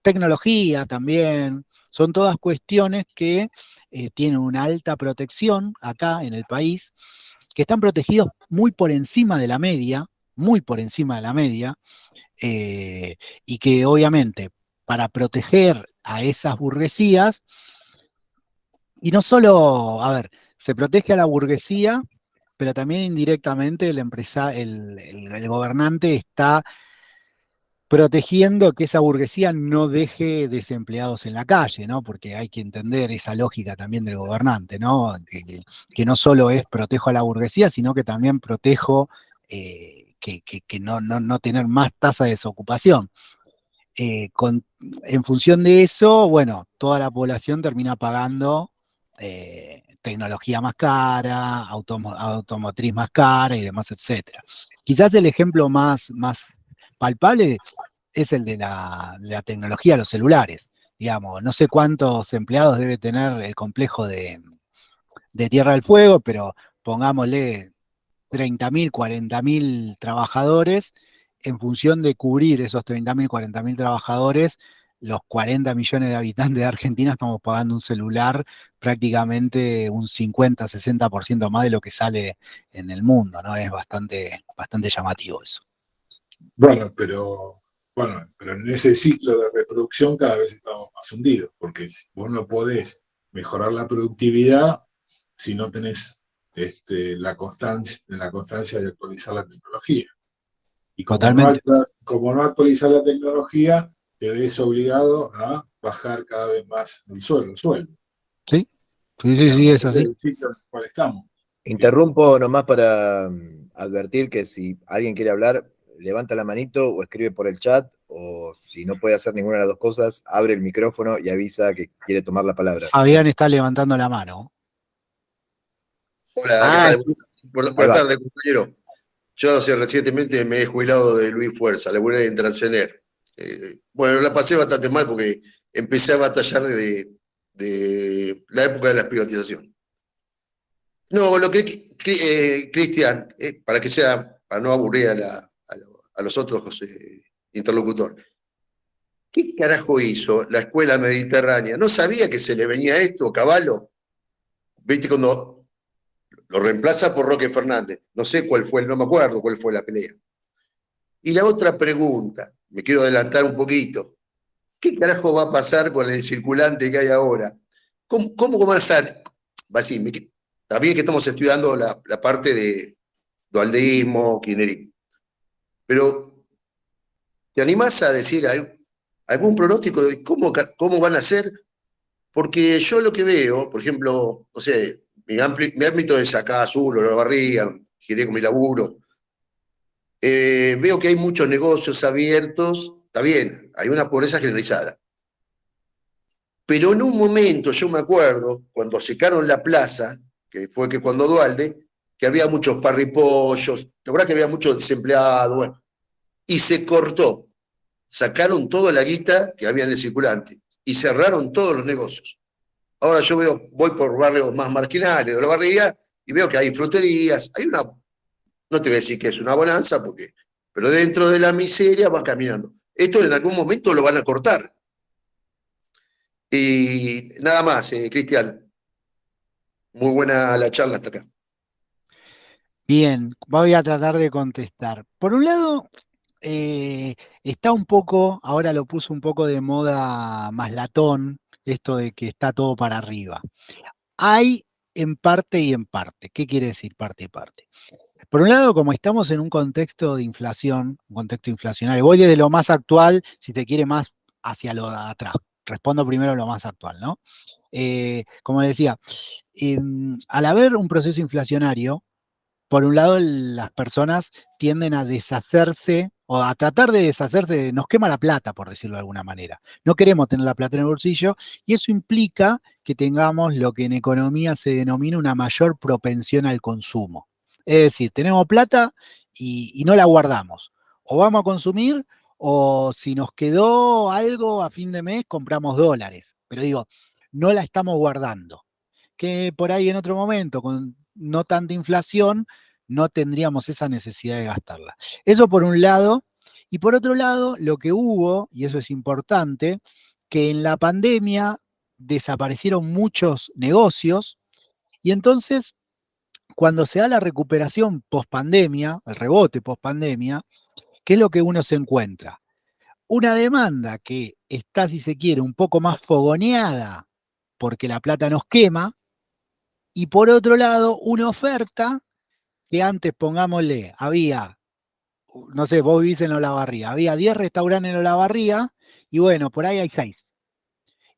tecnología también, son todas cuestiones que tienen una alta protección acá en el país, que están protegidos muy por encima de la media, muy por encima de la media, y que obviamente para proteger a esas burguesías, y no solo, a ver, se protege a la burguesía, pero también indirectamente el gobernante está protegiendo que esa burguesía no deje desempleados en la calle, ¿no? Porque hay que entender esa lógica también del gobernante, ¿no? Que no solo es protejo a la burguesía, sino que también protejo que no tener más tasa de desocupación. En función de eso, bueno, toda la población termina pagando tecnología más cara, automotriz más cara y demás, etcétera. Quizás el ejemplo más palpable es el de la tecnología, los celulares. Digamos, no sé cuántos empleados debe tener el complejo de Tierra del Fuego, pero pongámosle 30.000, 40.000 trabajadores. En función de cubrir esos 30.000, 40.000 trabajadores, los 40 millones de habitantes de Argentina estamos pagando un celular prácticamente un 50, 60% más de lo que sale en el mundo, ¿no? Es bastante llamativo eso. Bueno, pero en ese ciclo de reproducción cada vez estamos más hundidos, porque vos no podés mejorar la productividad si no tenés la constancia de actualizar la tecnología. Y Totalmente. como no actualizar la tecnología, te ves obligado a bajar cada vez más el sueldo. Sí, es Ese así. es el ciclo en el cual estamos. Interrumpo nomás para advertir que si alguien quiere hablar, levanta la manito o escribe por el chat, o si no puede hacer ninguna de las dos cosas, abre el micrófono y avisa que quiere tomar la palabra. Fabián está levantando la mano. Hola, ¿qué Ah, tal? ahí Buenas va. tardes, compañero. Yo recientemente me he jubilado de Luis Fuerza, laburé en Transener. Bueno, la pasé bastante mal porque empecé a batallar de la época de la privatización. No, lo que, Cristian, para no aburrir a los otros interlocutores, ¿qué carajo hizo la escuela mediterránea? ¿No sabía que se le venía esto, Caballo? ¿Viste cuando lo reemplaza por Roque Fernández? No sé no me acuerdo cuál fue la pelea. Y la otra pregunta, me quiero adelantar un poquito. ¿Qué carajo va a pasar con el circulante que hay ahora? ¿Cómo van a ser? Está bien que estamos estudiando la parte de dualdeísmo, kirchnerismo, pero ¿te animás a decir algún pronóstico de cómo van a ser? Porque yo lo que veo, por ejemplo, no sé, mi ámbito es acá, Azul, Olavarría, giré con mi laburo. Veo que hay muchos negocios abiertos, está bien, hay una pobreza generalizada. Pero en un momento, yo me acuerdo, cuando secaron la plaza, que fue que cuando Dualde, que había muchos parripollos, la verdad que había muchos desempleados, bueno, y se cortó. Sacaron toda la guita que había en el circulante y cerraron todos los negocios. Ahora yo voy por barrios más marginales de la barriga y veo que hay fruterías, hay una, no te voy a decir que es una bonanza, pero dentro de la miseria van caminando. Esto en algún momento lo van a cortar. Y nada más, Cristian. Muy buena la charla hasta acá. Bien, voy a tratar de contestar. Por un lado, está un poco, ahora lo puso un poco de moda Maslatón, esto de que está todo para arriba. Hay en parte y en parte. ¿Qué quiere decir parte y parte? Por un lado, como estamos en un contexto de inflación, un contexto inflacionario, voy desde lo más actual, si te quiere más hacia lo de atrás. Respondo primero lo más actual, ¿no? Como decía, al haber un proceso inflacionario, por un lado, las personas tienden a deshacerse o a tratar de deshacerse, nos quema la plata, por decirlo de alguna manera. No queremos tener la plata en el bolsillo y eso implica que tengamos lo que en economía se denomina una mayor propensión al consumo. Es decir, tenemos plata y no la guardamos. O vamos a consumir, o si nos quedó algo a fin de mes, compramos dólares. Pero digo, no la estamos guardando. Que por ahí en otro momento, con no tanta inflación, no tendríamos esa necesidad de gastarla. Eso por un lado. Y por otro lado, lo que hubo, y eso es importante, que en la pandemia desaparecieron muchos negocios y entonces cuando se da la recuperación post-pandemia, el rebote post-pandemia, ¿qué es lo que uno se encuentra? Una demanda que está, si se quiere, un poco más fogoneada porque la plata nos quema, y por otro lado, una oferta que antes, pongámosle, había, no sé, vos vivís en Olavarría, había 10 restaurantes en Olavarría, y bueno, por ahí hay 6.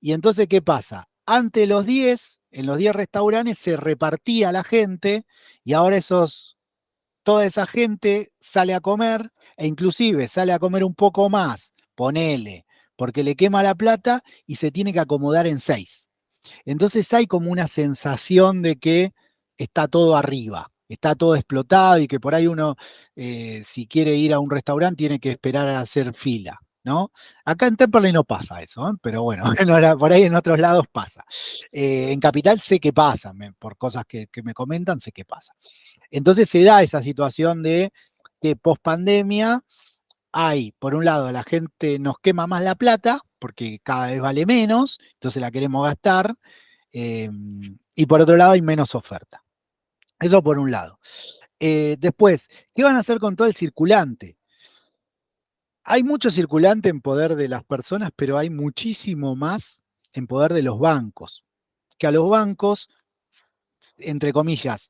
Y entonces, ¿qué pasa? Antes los 10, en los 10 restaurantes se repartía la gente, y ahora toda esa gente sale a comer, e inclusive sale a comer un poco más, ponele, porque le quema la plata y se tiene que acomodar en 6. Entonces hay como una sensación de que está todo arriba, está todo explotado y que por ahí uno, si quiere ir a un restaurante, tiene que esperar a hacer fila, ¿no? Acá en Temperley no pasa eso, ¿eh? Pero bueno, por ahí en otros lados pasa. En Capital sé que pasa, por cosas que me comentan, sé que pasa. Entonces se da esa situación de que post pandemia hay, por un lado, la gente nos quema más la plata, porque cada vez vale menos, entonces la queremos gastar, y por otro lado hay menos oferta. Eso por un lado. Después, ¿qué van a hacer con todo el circulante? Hay mucho circulante en poder de las personas, pero hay muchísimo más en poder de los bancos. Que a los bancos, entre comillas,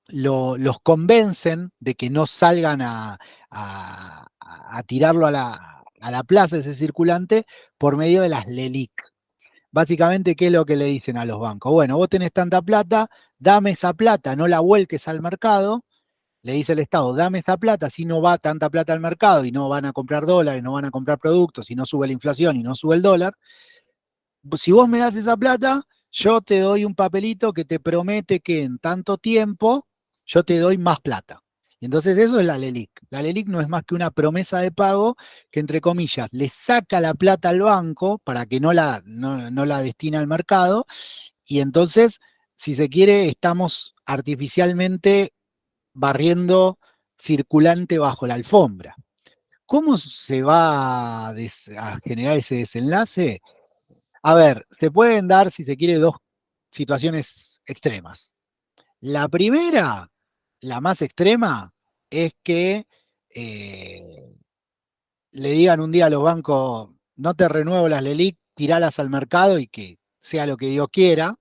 los convencen de que no salgan a tirarlo a la plaza ese circulante por medio de las LELIC. Básicamente, ¿qué es lo que le dicen a los bancos? Bueno, vos tenés tanta plata, dame esa plata, no la vuelques al mercado. Le dice el Estado, dame esa plata, si no va tanta plata al mercado y no van a comprar dólares, no van a comprar productos, y no sube la inflación y no sube el dólar. Si vos me das esa plata, yo te doy un papelito que te promete que en tanto tiempo yo te doy más plata. Y entonces eso es la LELIC. La LELIC no es más que una promesa de pago que, entre comillas, le saca la plata al banco para que no la destina al mercado, y entonces, si se quiere, estamos artificialmente barriendo circulante bajo la alfombra. ¿Cómo se va a generar ese desenlace? A ver, se pueden dar, si se quiere, dos situaciones extremas. La primera, la más extrema, es que le digan un día a los bancos, no te renuevo las LELIC, tiralas al mercado y que sea lo que Dios quiera.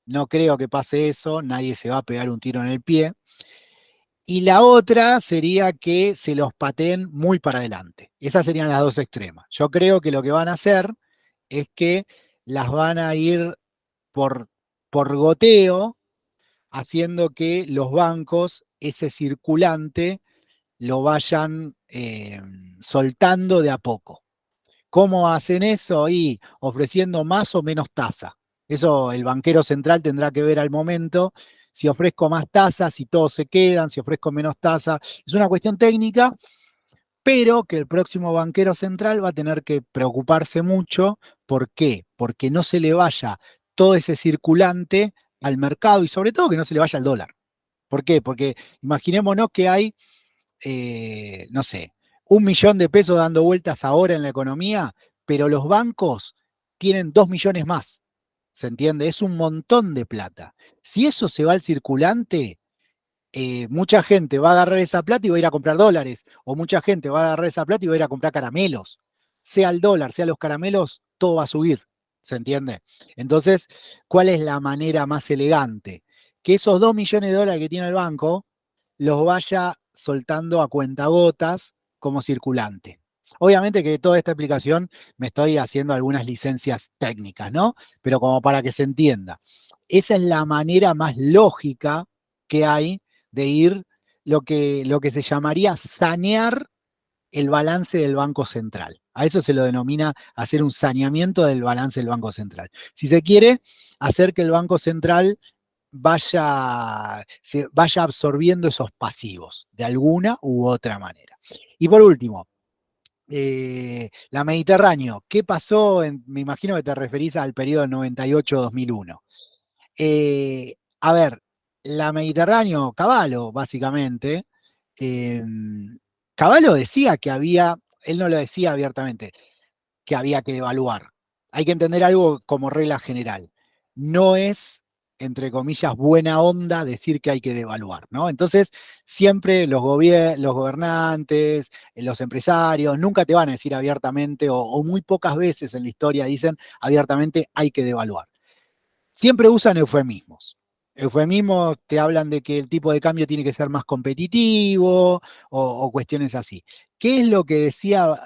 No creo que pase eso, nadie se va a pegar un tiro en el pie. Y la otra sería que se los pateen muy para adelante. Esas serían las dos extremas. Yo creo que lo que van a hacer es que las van a ir por goteo, haciendo que los bancos ese circulante lo vayan soltando de a poco. ¿Cómo hacen eso? Y ofreciendo más o menos tasa. Eso el banquero central tendrá que ver al momento. Si ofrezco más tasas, si todos se quedan, si ofrezco menos tasa. Es una cuestión técnica, pero que el próximo banquero central va a tener que preocuparse mucho. ¿Por qué? Porque no se le vaya todo ese circulante al mercado y sobre todo que no se le vaya al dólar. ¿Por qué? Porque imaginémonos que hay, no sé, 1 millón de pesos dando vueltas ahora en la economía, pero los bancos tienen 2 millones más. ¿Se entiende? Es un montón de plata. Si eso se va al circulante, mucha gente va a agarrar esa plata y va a ir a comprar dólares, o mucha gente va a agarrar esa plata y va a ir a comprar caramelos. Sea el dólar, sea los caramelos, todo va a subir. ¿Se entiende? Entonces, ¿cuál es la manera más elegante? Que esos 2 millones de dólares que tiene el banco los vaya soltando a cuentagotas como circulante. Obviamente que de toda esta explicación me estoy haciendo algunas licencias técnicas, ¿no? Pero como para que se entienda. Esa es la manera más lógica que hay de ir lo que se llamaría sanear el balance del Banco Central. A eso se lo denomina hacer un saneamiento del balance del Banco Central. Si se quiere, hacer que el Banco Central vaya absorbiendo esos pasivos de alguna u otra manera. Y por último, la Mediterráneo, ¿qué pasó? Me imagino que te referís al periodo 98-2001. A ver, la Mediterráneo, Cavallo, básicamente, Cavallo decía que había, él no lo decía abiertamente, que había que devaluar. Hay que entender algo como regla general. No es, entre comillas, buena onda decir que hay que devaluar, ¿no? Entonces, siempre los gobernantes, los empresarios, nunca te van a decir abiertamente, o muy pocas veces en la historia dicen abiertamente hay que devaluar. Siempre usan eufemismos. Eufemismos te hablan de que el tipo de cambio tiene que ser más competitivo o cuestiones así. ¿Qué es lo que decía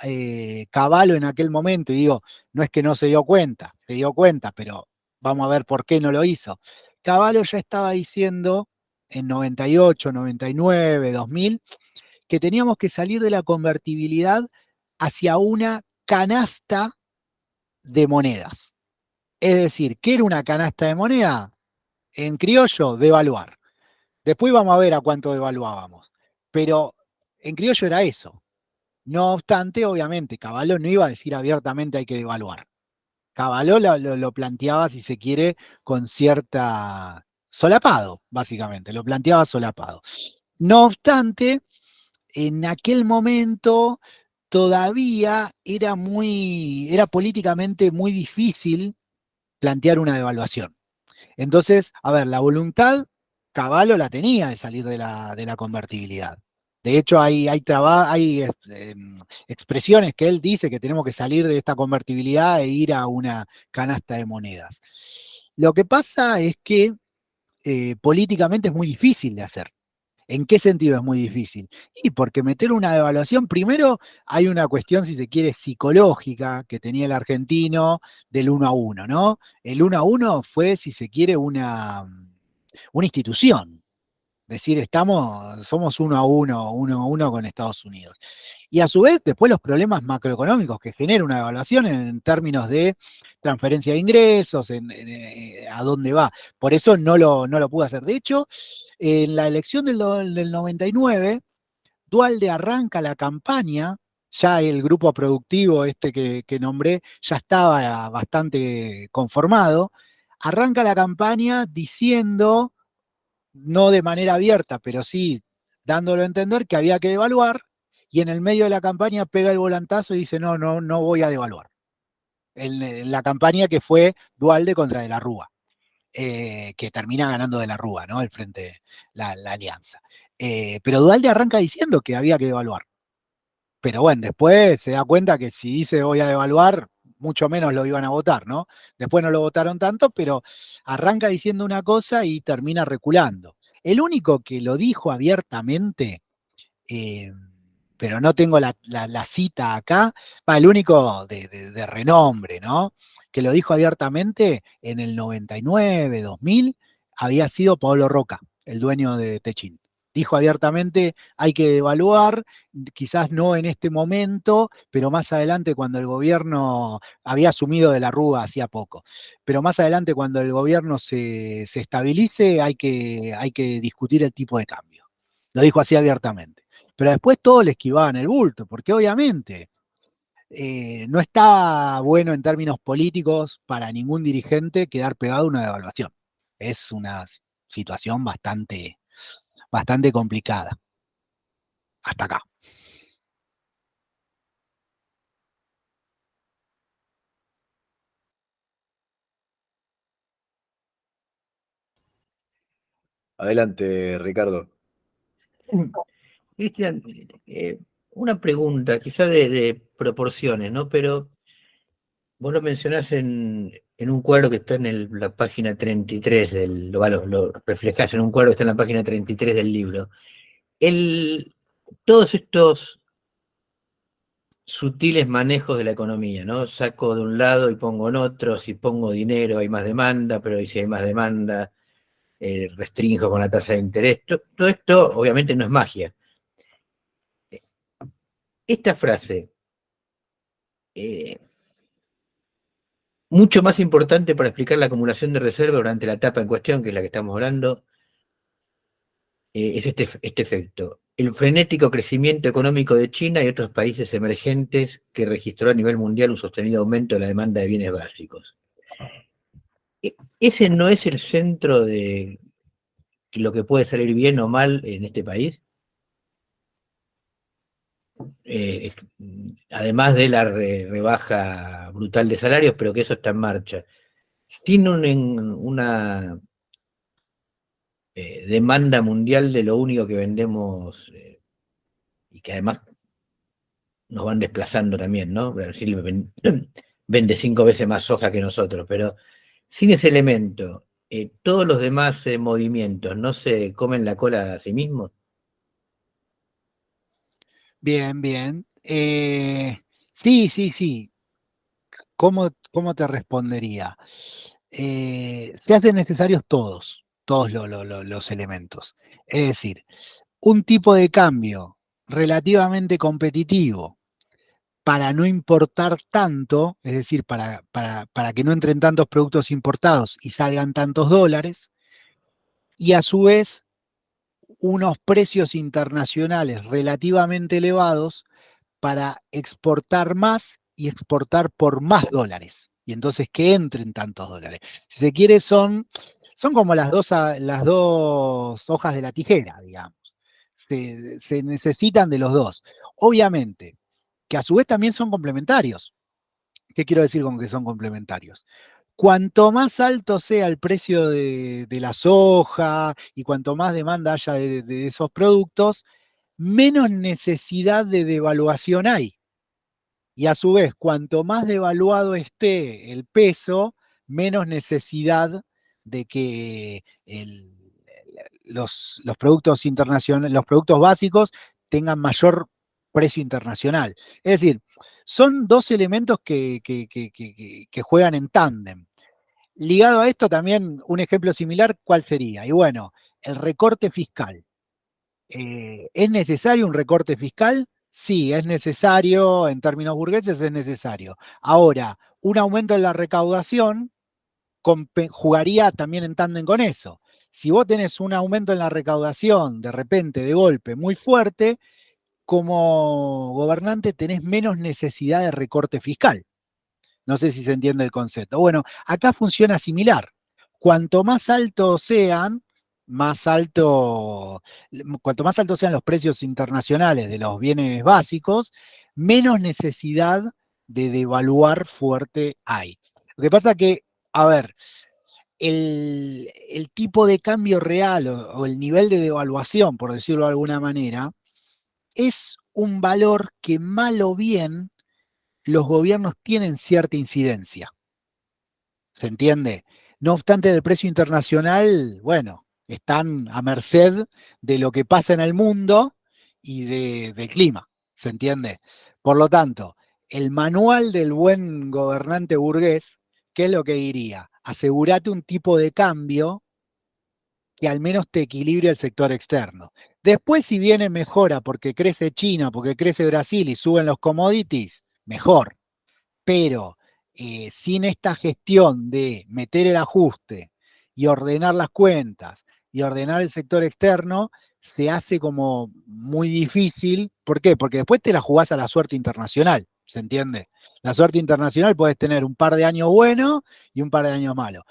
Cavallo en aquel momento? Y digo, no es que no se dio cuenta, se dio cuenta, pero vamos a ver por qué no lo hizo. Cavallo ya estaba diciendo en 98, 99, 2000, que teníamos que salir de la convertibilidad hacia una canasta de monedas. Es decir, ¿qué era una canasta de moneda? En criollo, devaluar. Después vamos a ver a cuánto devaluábamos. Pero en criollo era eso. No obstante, obviamente, Cavallo no iba a decir abiertamente hay que devaluar. Cavallo lo planteaba, si se quiere, con cierta solapado, básicamente. Lo planteaba solapado. No obstante, en aquel momento todavía era políticamente muy difícil plantear una devaluación. Entonces, a ver, la voluntad, Cavallo la tenía de salir de la convertibilidad. De hecho, hay expresiones que él dice que tenemos que salir de esta convertibilidad e ir a una canasta de monedas. Lo que pasa es que políticamente es muy difícil de hacer. ¿En qué sentido es muy difícil? Y porque meter una devaluación, primero hay una cuestión, si se quiere, psicológica que tenía el argentino del 1-1, ¿no? El 1-1 fue, si se quiere, una institución. Es decir, somos 1-1, 1-1 con Estados Unidos. Y a su vez, después los problemas macroeconómicos que genera una devaluación en términos de transferencia de ingresos, a dónde va. Por eso no lo pudo hacer. De hecho, en la elección del 99, Duhalde arranca la campaña, ya el grupo productivo que nombré ya estaba bastante conformado, arranca la campaña diciendo, no de manera abierta, pero sí dándolo a entender que había que devaluar, y en el medio de la campaña pega el volantazo y dice, no voy a devaluar. En la campaña que fue Duhalde contra De la Rúa. Que termina ganando De la Rúa, ¿no? El frente, la alianza. Pero Duhalde arranca diciendo que había que devaluar. Pero bueno, después se da cuenta que si dice voy a devaluar, mucho menos lo iban a votar, ¿no? Después no lo votaron tanto, pero arranca diciendo una cosa y termina reculando. El único que lo dijo abiertamente, pero no tengo la cita acá, el único de renombre, ¿no? Que lo dijo abiertamente en el 99, 2000, había sido Pablo Roca, el dueño de Techint. Dijo abiertamente, hay que devaluar, quizás no en este momento, pero más adelante cuando el gobierno había asumido De la Rúa hacía poco, pero más adelante cuando el gobierno se estabilice, hay que discutir el tipo de cambio. Lo dijo así abiertamente. Pero después todos le esquivaban el bulto, porque obviamente no está bueno en términos políticos para ningún dirigente quedar pegado a una devaluación. Es una situación bastante complicada. Hasta acá. Adelante, Ricardo. Cristian, una pregunta, quizá de proporciones, ¿no? Pero vos lo mencionás en un cuadro que está en la página 33 lo reflejás en un cuadro que está en la página 33 del libro. Todos estos sutiles manejos de la economía, ¿no? Saco de un lado y pongo en otro, si pongo dinero hay más demanda, pero si hay más demanda, restringo con la tasa de interés. Todo esto obviamente no es magia. Esta frase, mucho más importante para explicar la acumulación de reserva durante la etapa en cuestión, que es la que estamos hablando, es este efecto. El frenético crecimiento económico de China y otros países emergentes que registró a nivel mundial un sostenido aumento de la demanda de bienes básicos. ¿Ese no es el centro de lo que puede salir bien o mal en este país? Además de la rebaja brutal de salarios, pero que eso está en marcha. Sin una demanda mundial de lo único que vendemos y que además nos van desplazando también, ¿no? Brasil vende 5 veces más soja que nosotros, pero sin ese elemento, todos los demás movimientos no se comen la cola a sí mismos. Bien, bien. Sí. ¿Cómo te respondería? Se hacen necesarios todos los elementos. Es decir, un tipo de cambio relativamente competitivo para no importar tanto, es decir, para que no entren tantos productos importados y salgan tantos dólares, y a su vez unos precios internacionales relativamente elevados para exportar más y exportar por más dólares. Y entonces que entren tantos dólares. Si se quiere, son como las dos hojas de la tijera, digamos. Se necesitan de los dos. Obviamente, que a su vez también son complementarios. ¿Qué quiero decir con que son complementarios? Cuanto más alto sea el precio de la soja y cuanto más demanda haya de esos productos, menos necesidad de devaluación hay. Y a su vez, cuanto más devaluado esté el peso, menos necesidad de que los productos internacionales, los productos básicos tengan mayor precio internacional. Es decir, son dos elementos que juegan en tándem. Ligado a esto también un ejemplo similar, ¿cuál sería? Y bueno, el recorte fiscal. ¿Es necesario un recorte fiscal? Sí, es necesario, en términos burgueses es necesario. Ahora, un aumento en la recaudación jugaría también en tándem con eso. Si vos tenés un aumento en la recaudación de repente, de golpe, muy fuerte, como gobernante tenés menos necesidad de recorte fiscal. No sé si se entiende el concepto. Bueno, acá funciona similar. Cuanto más altos sean, cuanto más altos sean los precios internacionales de los bienes básicos, menos necesidad de devaluar fuerte hay. Lo que pasa que, a ver, el tipo de cambio real o el nivel de devaluación, por decirlo de alguna manera, es un valor que mal o bien los gobiernos tienen cierta incidencia. ¿Se entiende? No obstante, el precio internacional, bueno, están a merced de lo que pasa en el mundo y del clima. ¿Se entiende? Por lo tanto, el manual del buen gobernante burgués, ¿qué es lo que diría? Asegúrate un tipo de cambio que al menos te equilibre el sector externo. Después, si viene mejora porque crece China, porque crece Brasil y suben los commodities, mejor. Pero sin esta gestión de meter el ajuste y ordenar las cuentas y ordenar el sector externo, se hace como muy difícil. ¿Por qué? Porque después te la jugás a la suerte internacional, ¿se entiende? La suerte internacional puedes tener un par de años buenos y un par de años malos.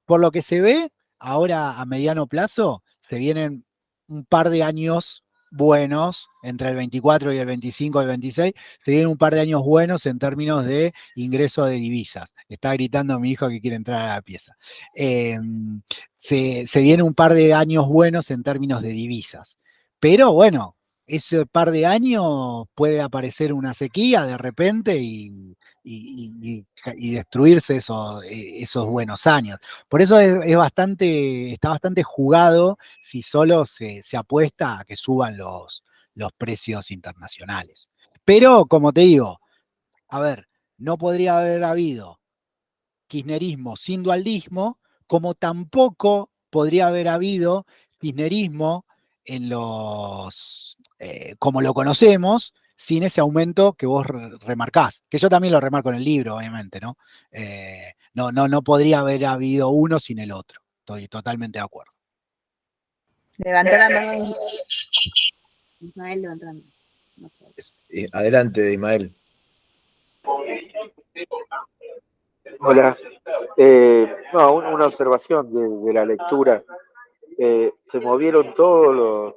Por lo que se ve, ahora a mediano plazo, se vienen un par de años buenos, entre el 24 y el 25 y el 26, se vienen un par de años buenos en términos de ingreso de divisas. Está gritando mi hijo que quiere entrar a la pieza. Se viene un par de años buenos en términos de divisas. Pero bueno, ese par de años puede aparecer una sequía de repente y destruirse esos buenos años. Por eso está bastante jugado si solo se apuesta a que suban los precios internacionales. Pero, como te digo, a ver, no podría haber habido kirchnerismo sin dualdismo, como tampoco podría haber habido kirchnerismo como lo conocemos, sin ese aumento que vos remarcás, que yo también lo remarco en el libro, obviamente, ¿no? No podría haber habido uno sin el otro, estoy totalmente de acuerdo. Levantó la mano. Ismael levantó la mano. No puede. Adelante, Ismael. Hola. No, una observación de la lectura. Se movieron todas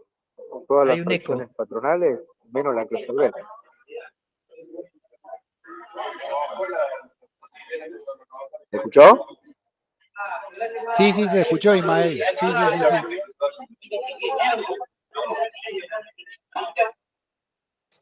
Hay las un eco. presiones patronales, menos la clase obrera. ¿Me escuchó? Sí, se escuchó, Ismael. Sí.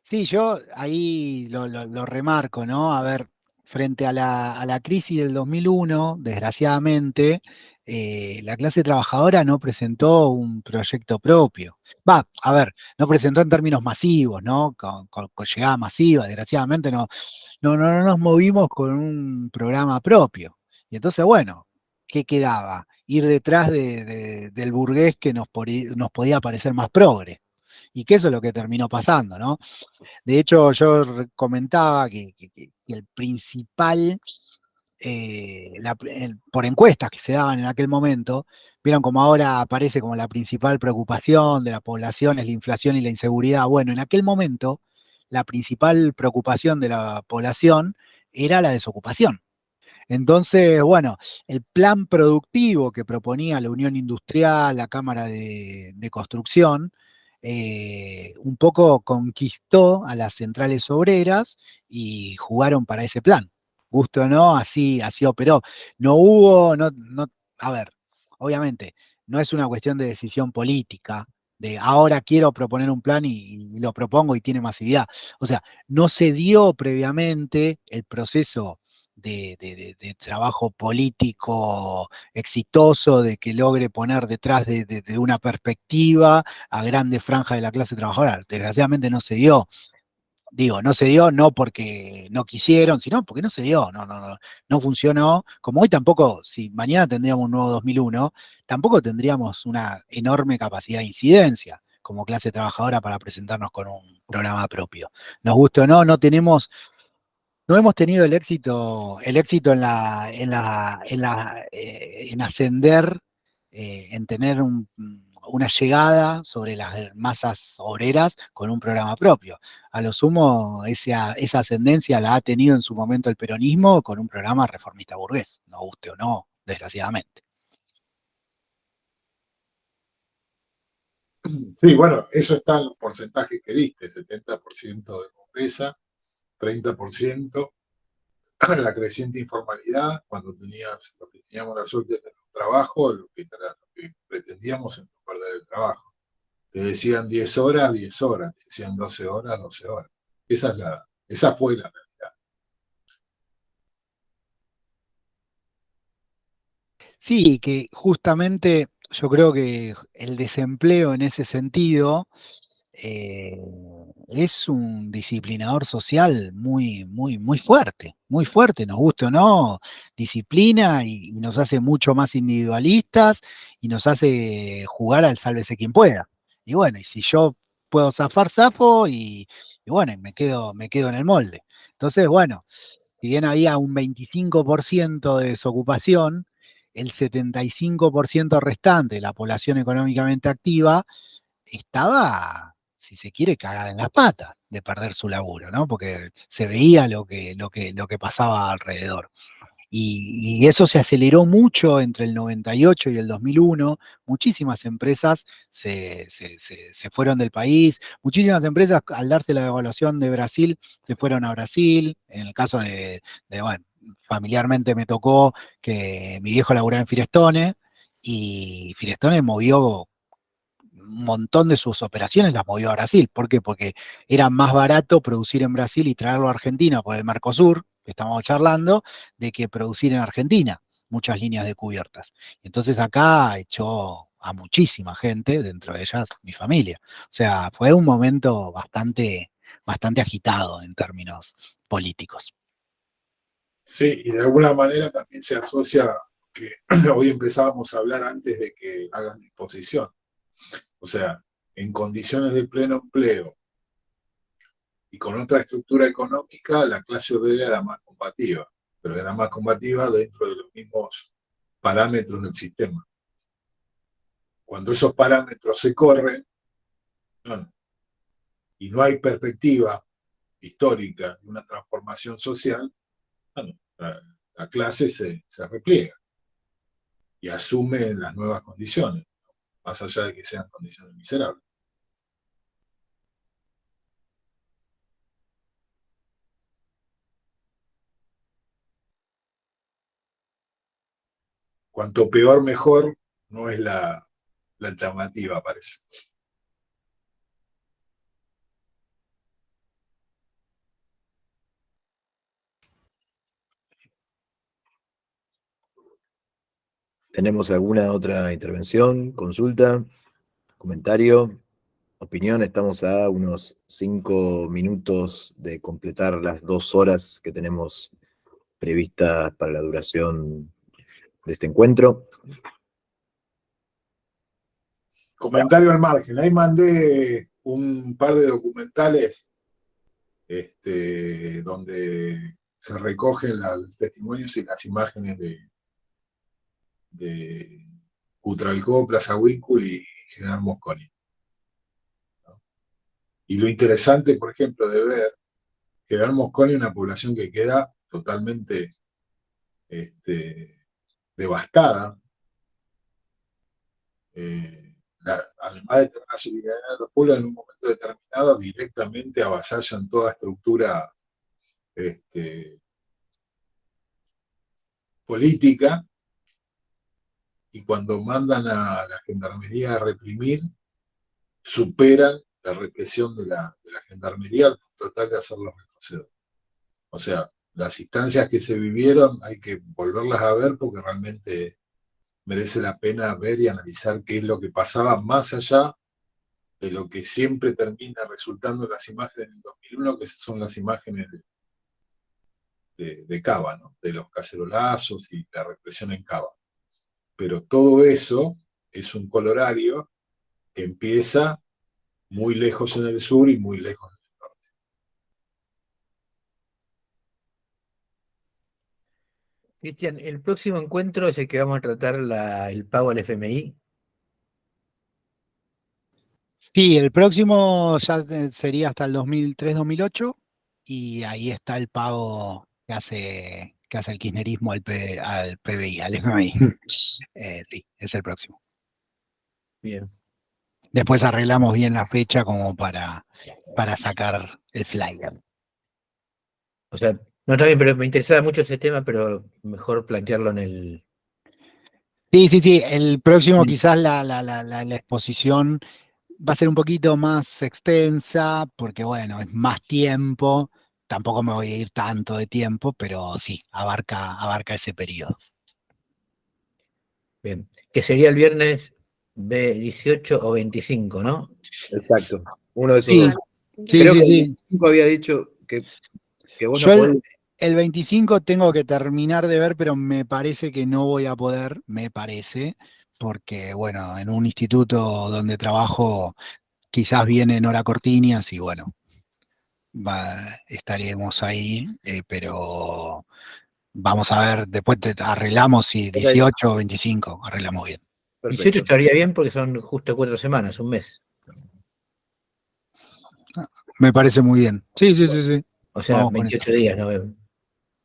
Sí, yo ahí lo remarco, ¿no? A ver, frente a la crisis del 2001, desgraciadamente, la clase trabajadora no presentó un proyecto propio. Va, a ver, no presentó en términos masivos, ¿no? Con llegada masiva, desgraciadamente no nos movimos con un programa propio. Y entonces, bueno, ¿qué quedaba? Ir detrás del burgués que nos podía parecer más progre. Y que eso es lo que terminó pasando, ¿no? De hecho, yo comentaba que el principal, por encuestas que se daban en aquel momento, vieron como ahora aparece como la principal preocupación de la población es la inflación y la inseguridad. Bueno, en aquel momento, la principal preocupación de la población era la desocupación. Entonces, bueno, el plan productivo que proponía la Unión Industrial, la Cámara de Construcción, un poco conquistó a las centrales obreras y jugaron para ese plan. Gusto o no, así operó. No hubo, a ver, obviamente, no es una cuestión de decisión política, de ahora quiero proponer un plan y lo propongo y tiene masividad. O sea, no se dio previamente el proceso de trabajo político exitoso, de que logre poner detrás de una perspectiva a grandes franjas de la clase trabajadora. Desgraciadamente no se dio. Digo, no se dio no porque no quisieron, sino porque no se dio, no funcionó. Como hoy tampoco, si mañana tendríamos un nuevo 2001, tampoco tendríamos una enorme capacidad de incidencia como clase trabajadora para presentarnos con un programa propio. Nos guste o no, no hemos tenido el éxito en ascender, en tener una llegada sobre las masas obreras con un programa propio. A lo sumo, esa ascendencia la ha tenido en su momento el peronismo con un programa reformista burgués, nos guste o no, desgraciadamente. Sí, bueno, eso está en los porcentajes que diste, 70% de pobreza, 30% la creciente informalidad, cuando teníamos la suerte de tener un trabajo, lo que pretendíamos es no perder el trabajo. Te decían 10 horas, 10 horas, te decían 12 horas, 12 horas. Esa fue la realidad. Sí, que justamente yo creo que el desempleo en ese sentido es un disciplinador social muy fuerte, nos guste o no, disciplina y nos hace mucho más individualistas y nos hace jugar al sálvese quien pueda. Y bueno, y si yo puedo zafar, zafo y bueno, y me quedo en el molde. Entonces, bueno, si bien había un 25% de desocupación, el 75% restante de la población económicamente activa estaba, si se quiere, cagada en las patas de perder su laburo, ¿no? Porque se veía lo que pasaba alrededor. Y eso se aceleró mucho entre el 98 y el 2001. Muchísimas empresas se fueron del país. Muchísimas empresas, al darte la devaluación de Brasil, se fueron a Brasil. En el caso bueno, familiarmente me tocó que mi viejo laburaba en Firestone y Firestone movió un montón de sus operaciones las movió a Brasil. ¿Por qué? Porque era más barato producir en Brasil y traerlo a Argentina por el Mercosur, que estamos charlando, de que producir en Argentina muchas líneas de cubiertas. Entonces acá echó a muchísima gente, dentro de ellas mi familia. O sea, fue un momento bastante agitado en términos políticos. Sí, y de alguna manera también se asocia que hoy empezábamos a hablar antes de que hagan disposición. O sea, en condiciones de pleno empleo y con otra estructura económica la clase obrera era más combativa, pero era más combativa dentro de los mismos parámetros del sistema. Cuando esos parámetros se corren, y no hay perspectiva histórica de una transformación social, la clase se repliega y asume las nuevas condiciones, más allá de que sean condiciones miserables. Cuanto peor, mejor, no es la alternativa, parece. ¿Tenemos alguna otra intervención, consulta, comentario, opinión? Estamos a unos 5 minutos de completar las 2 horas que tenemos previstas para la duración de este encuentro. Comentario al margen. Ahí mandé un par de documentales donde se recogen los testimonios y las imágenes de Utralcó, Plaza Huíncul y General Mosconi. Y lo interesante, por ejemplo, de ver General Mosconi, una población que queda totalmente devastada, además de tener la solidaridad de los pueblos, en un momento determinado directamente avasallan toda estructura política, y cuando mandan a la gendarmería a reprimir, superan la represión de la gendarmería al punto tal de hacerlos retroceder. O sea, las instancias que se vivieron hay que volverlas a ver porque realmente merece la pena ver y analizar qué es lo que pasaba más allá de lo que siempre termina resultando en las imágenes del 2001, que son las imágenes de Cava, ¿no? De los cacerolazos y la represión en Cava. Pero todo eso es un colorario que empieza muy lejos en el sur y muy lejos en el norte. Cristian, el próximo encuentro es el que vamos a tratar el pago al FMI. Sí, el próximo ya sería hasta el 2003-2008 y ahí está el pago que hace el kirchnerismo al PBI, al FMI. Sí, es el próximo. Bien. Después arreglamos bien la fecha como para sacar el flyer. O sea, no está bien, pero me interesaba mucho ese tema, pero mejor plantearlo en el... Sí, el próximo quizás la exposición va a ser un poquito más extensa, porque bueno, es más tiempo, tampoco me voy a ir tanto de tiempo, pero sí, abarca ese periodo. Bien. Que sería el viernes 18 o 25, ¿no? Exacto. Uno de esos Sí, dos. sí, Creo que el sí. 25 había dicho que vos Yo no podés. el 25 tengo que terminar de ver, pero me parece que no voy a poder, me parece, porque bueno, en un instituto donde trabajo quizás viene Nora Cortiñas y bueno, estaremos ahí, pero vamos a ver, después arreglamos si 18 o 25, arreglamos bien. 18 Perfecto. estaría bien porque son justo 4 semanas, un mes. Me parece muy bien. Sí. O sea, Vamos con 28 eso. días, ¿no?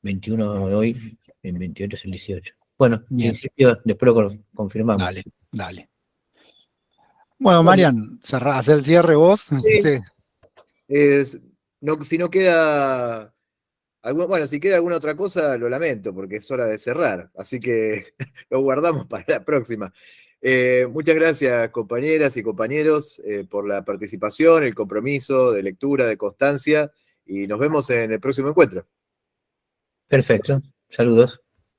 21 hoy, el 28 es el 18. Bueno, en Bien, principio después lo confirmamos. dale. Bueno, Bueno, Marian, cerrás el cierre vos. sí. Si no queda bueno, si queda alguna otra cosa, lo lamento, porque es hora de cerrar. Así que lo guardamos para la próxima. Muchas gracias, compañeras y compañeros, por la participación, el compromiso de lectura, de constancia, y nos vemos en el próximo encuentro. Perfecto. Saludos.